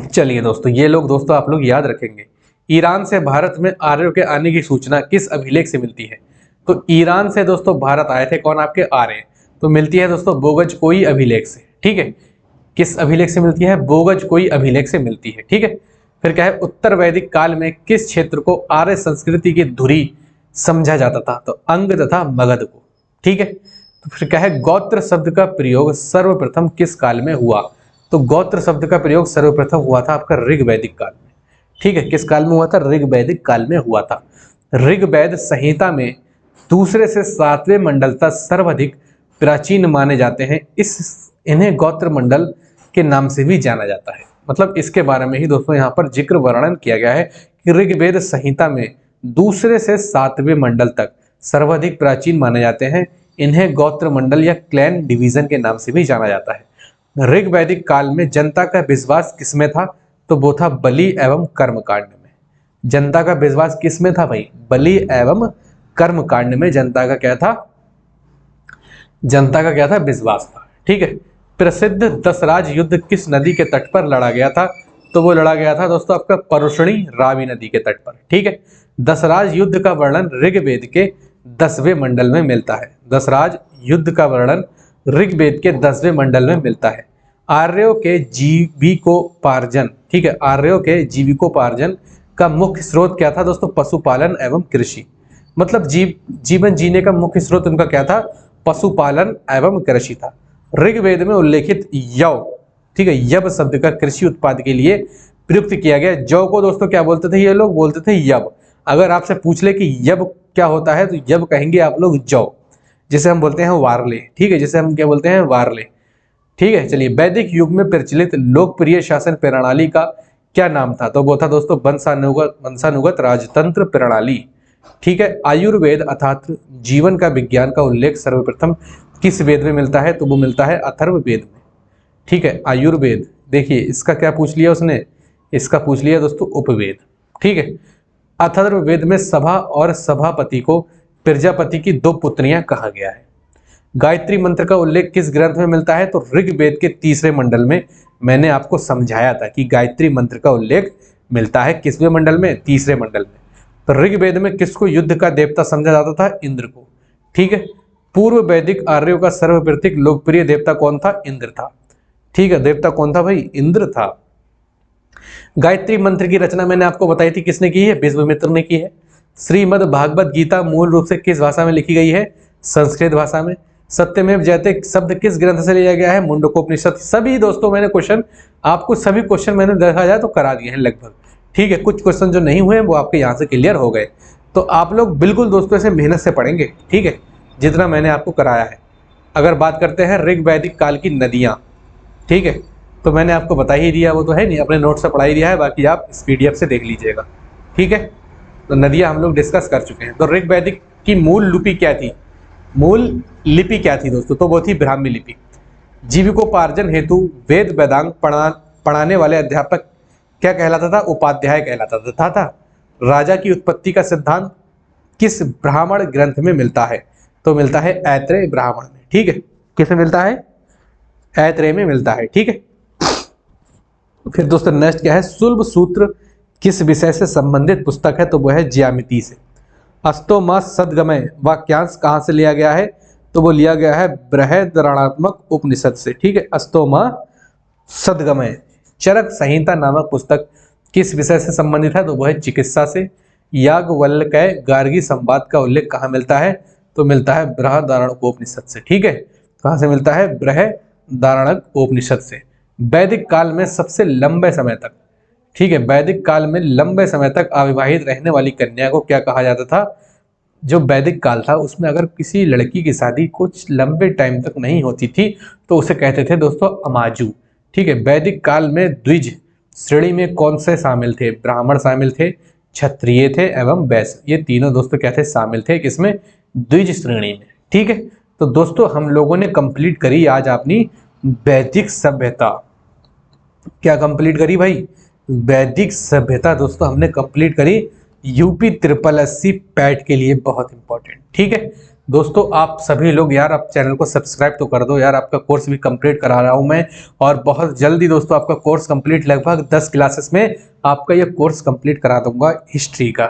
चलिए दोस्तों ये लोग दोस्तों आप लोग याद रखेंगे। ईरान से भारत में आर्यों के आने की सूचना किस अभिलेख से मिलती है? तो ईरान से दोस्तों भारत आए थे कौन? आपके आर्य। तो मिलती है दोस्तों बोगज कोई अभिलेख से, ठीक है। किस अभिलेख से मिलती है? बोगज कोई अभिलेख से मिलती है, ठीक है। फिर क्या है? उत्तर वैदिक काल में किस क्षेत्र को आर्य संस्कृति की धुरी समझा जाता था? तो अंग तथा मगध को, ठीक है। तो फिर क्या है, गोत्र शब्द का प्रयोग सर्वप्रथम किस काल में हुआ? तो गोत्र शब्द का प्रयोग सर्वप्रथम हुआ था आपका ऋग्वैदिक काल में। ठीक है, किस काल में हुआ था? ऋग्वैदिक काल में हुआ था। ऋग्वेद संहिता में दूसरे से सातवें मंडल तक सर्वाधिक प्राचीन माने जाते हैं। इन्हें गोत्र मंडल के नाम से भी जाना जाता है। मतलब इसके बारे में ही दोस्तों यहाँ पर जिक्र वर्णन किया गया है कि ऋग्वेद संहिता में दूसरे से सातवें मंडल तक सर्वाधिक प्राचीन माने जाते हैं। इन्हें गोत्र मंडल या क्लैन डिवीजन के नाम से भी जाना जाता है। ऋग्वैदिक काल में जनता का विश्वास किसमें था? तो वो था बलि एवं कर्मकांड में। जनता का विश्वास किसमें था भाई? बलि एवं कर्मकांड में जनता का क्या था? जनता का क्या था? विश्वास था। ठीक है, प्रसिद्ध दसराज युद्ध किस नदी के तट पर लड़ा गया था? तो वो लड़ा गया था दोस्तों आपका परुष्णी रावी नदी के तट पर। ठीक है, दसराज युद्ध का वर्णन ऋग्वेद के 10वें मंडल में मिलता है। दसराज युद्ध का वर्णन ऋग्वेद के 10वें मंडल में मिलता है। आर्यों के जीविकोपार्जन, ठीक है, आर्यों के जीविकोपार्जन का मुख्य स्रोत क्या था दोस्तों? पशुपालन एवं कृषि। मतलब जीवन जीने का मुख्य स्रोत उनका क्या था? पशुपालन एवं कृषि था। ऋग्वेद में उल्लेखित यव, ठीक है, यव शब्द का कृषि उत्पाद के लिए प्रयुक्त किया गया। जौ को दोस्तों क्या बोलते थे? ये लोग बोलते थे यव। अगर आपसे पूछ ले कि यव क्या होता है तो यव कहेंगे आप लोग जौ, जिसे हम बोलते हैं वारले। ठीक है, जिसे हम क्या बोलते हैं? वारले। ठीक है, चलिए, वैदिक युग में प्रचलित लोकप्रिय शासन प्रणाली का क्या नाम था? तो वो था दोस्तों वंशानुगत राजतंत्र प्रणाली। ठीक है, आयुर्वेद अर्थात जीवन का विज्ञान का उल्लेख सर्वप्रथम किस वेद में मिलता है? तो वो मिलता है अथर्ववेद में। ठीक है, आयुर्वेद, देखिए इसका क्या पूछ लिया उसने? इसका पूछ लिया दोस्तों उपवेद। ठीक है, अथर्ववेद में सभा और सभापति को प्रजापति की 2 पुत्रियां कहा गया है। गायत्री मंत्र का उल्लेख किस ग्रंथ में मिलता है? तो ऋग्वेद के 3रे मंडल में। मैंने आपको समझाया था कि गायत्री मंत्र का उल्लेख मिलता है किसवें मंडल में? 3रे मंडल में। तो ऋग्वेद में किसको युद्ध का देवता समझा जाता था? इंद्र को। ठीक है, पूर्व वैदिक आर्यों का सर्वप्रतिक लोकप्रिय देवता कौन था? इंद्र था। ठीक है, देवता कौन था भाई? इंद्र था। गायत्री मंत्र की रचना मैंने आपको बताई थी किसने की है? विश्वामित्र ने की है। श्रीमद् भागवत गीता मूल रूप से किस भाषा में लिखी गई है? संस्कृत भाषा में। सत्यमेव जयते शब्द किस ग्रंथ से लिया गया है? मुंडकोपनिषद। सभी दोस्तों मैंने क्वेश्चन आपको सभी क्वेश्चन मैंने देखा जाए तो करा दिए हैं लगभग। ठीक है, कुछ क्वेश्चन जो नहीं हुए हैं वो आपके यहाँ से क्लियर हो गए। तो आप लोग बिल्कुल दोस्तों ऐसे मेहनत से पढ़ेंगे। ठीक है, जितना मैंने आपको कराया है। अगर बात करते हैं ऋग्वैदिक काल की नदियाँ, ठीक है, तो मैंने आपको बता ही दिया, वो तो है नहीं, अपने नोट से पढ़ा ही दिया है, बाकी आप इस PDF से देख लीजिएगा। ठीक है, तो नदियाँ हम लोग डिस्कस कर चुके हैं। तो ऋग्वैदिक की मूल लिपि क्या थी? मूल लिपि क्या थी दोस्तों? तो वो थी ब्राह्मी लिपि। जीविकोपार्जन हेतु वेद वेदांग पढ़ाने वाले अध्यापक क्या कहलाता था? उपाध्याय कहलाता था। राजा की उत्पत्ति का सिद्धांत किस ब्राह्मण ग्रंथ में मिलता है? तो मिलता है ऐत्रेय ब्राह्मण में। ठीक है, किसे मिलता है? ऐत्रेय में मिलता है। ठीक है, फिर दोस्तों नेक्स्ट क्या है? सुलभ सूत्र किस विषय से संबंधित पुस्तक है? तो वो है ज्यामिति से। अस्तोमा सद्गमय वाक्यांश कहाँ से लिया गया है? तो वो लिया गया है बृहदारण्यात्मक उपनिषद से। ठीक है, अस्तोमा सद्गमय। चरक संहिता नामक पुस्तक किस विषय से संबंधित है? तो वो है चिकित्सा से। याज्ञवल्क्य गार्गी संवाद का उल्लेख कहाँ मिलता है? तो मिलता है बृहदारण्यकोपनिषद से। ठीक है, कहाँ से मिलता है? बृहदारण्यकोपनिषद से। वैदिक काल में सबसे लंबे समय तक, ठीक है, वैदिक काल में लंबे समय तक अविवाहित रहने वाली कन्या को क्या कहा जाता था? जो वैदिक काल था उसमें अगर किसी लड़की की शादी कुछ लंबे टाइम तक नहीं होती थी तो उसे कहते थे दोस्तों अमाजू। ठीक है, वैदिक काल में द्विज श्रेणी में कौन से शामिल थे? ब्राह्मण शामिल थे, क्षत्रिय थे एवं वैश्य। ये तीनों दोस्तों क्या थे? शामिल थे किसमें? द्विज श्रेणी में। ठीक है, तो दोस्तों हम लोगों ने कंप्लीट करी आज अपनी वैदिक सभ्यता। क्या कंप्लीट करी भाई? वैदिक सभ्यता दोस्तों हमने कंप्लीट करी। UP SSSC पैट के लिए बहुत इंपॉर्टेंट। ठीक है दोस्तों, आप सभी लोग यार आप चैनल को सब्सक्राइब तो कर दो यार। आपका कोर्स भी कंप्लीट करा रहा हूं मैं, और बहुत जल्दी दोस्तों आपका कोर्स कंप्लीट, लगभग 10 क्लासेस में आपका ये कोर्स कंप्लीट करा दूंगा हिस्ट्री का,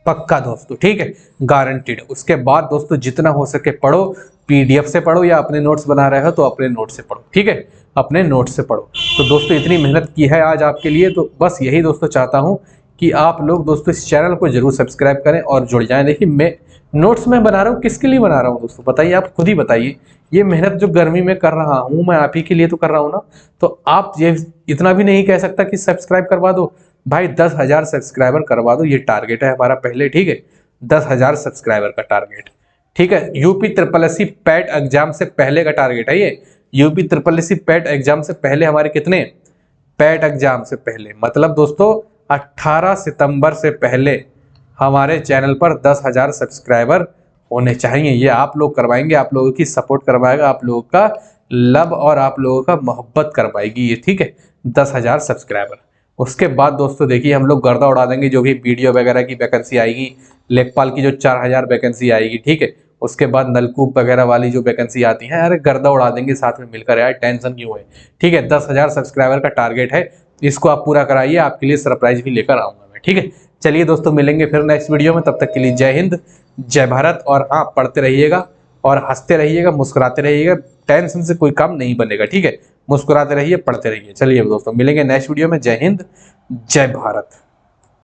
पक्का दोस्तों। ठीक है, गारंटीड। उसके बाद दोस्तों जितना हो सके पढ़ो, PDF से पढ़ो या अपने नोट्स बना रहे हो तो अपने नोट से पढ़ो। ठीक है, अपने नोट से पढ़ो। तो दोस्तों इतनी मेहनत की है आज आपके लिए, तो बस यही दोस्तों चाहता हूँ कि आप लोग दोस्तों इस चैनल को जरूर सब्सक्राइब करें और जुड़ जाएं। देखिए मैं नोट्स में बना रहा हूँ, किसके लिए बना रहा हूँ दोस्तों बताइए, आप खुद ही बताइए। ये मेहनत जो गर्मी में कर रहा हूँ मैं आप ही के लिए तो कर रहा हूँ ना। तो आप ये इतना भी नहीं कह सकता कि सब्सक्राइब करवा दो भाई, 10,000 सब्सक्राइबर करवा दो, ये टारगेट है हमारा पहले, ठीक है। 10,000 सब्सक्राइबर का टारगेट, ठीक है। UP triple S C PET exam से पहले का टारगेट है ये। UP triple S C PET exam से पहले हमारे कितने, पैट एग्जाम से पहले मतलब दोस्तों 18 सितंबर से पहले हमारे चैनल पर 10,000 सब्सक्राइबर होने चाहिए। ये आप लोग करवाएंगे, आप लोगों की सपोर्ट करवाएगा, आप लोगों का लव और आप लोगों का मोहब्बत करवाएगी ये, ठीक है। 10,000 सब्सक्राइबर, उसके बाद दोस्तों देखिए हम लोग गर्दा उड़ा देंगे। जो भी वीडियो वगैरह की वैकेंसी आएगी, लेखपाल की जो 4,000 वैकेंसी आएगी, ठीक है। उसके बाद नलकूप वगैरह वाली जो वैकेंसी आती है, अरे गर्दा उड़ा देंगे साथ में मिलकर यार, टेंशन क्यों है, ठीक है। 10,000 सब्सक्राइबर का टारगेट है, इसको आप पूरा कराइए, आपके लिए सरप्राइज भी लेकर आऊंगा मैं, ठीक है। चलिए दोस्तों मिलेंगे फिर नेक्स्ट वीडियो में, तब तक के लिए जय हिंद जय भारत। और हाँ, पढ़ते रहिएगा और हंसते रहिएगा, मुस्कुराते रहिएगा, टेंशन से कोई काम नहीं बनेगा, ठीक है। मुस्कुराते रहिए, पढ़ते रहिए। चलिए दोस्तों मिलेंगे नेक्स्ट वीडियो में, जय हिंद जय भारत।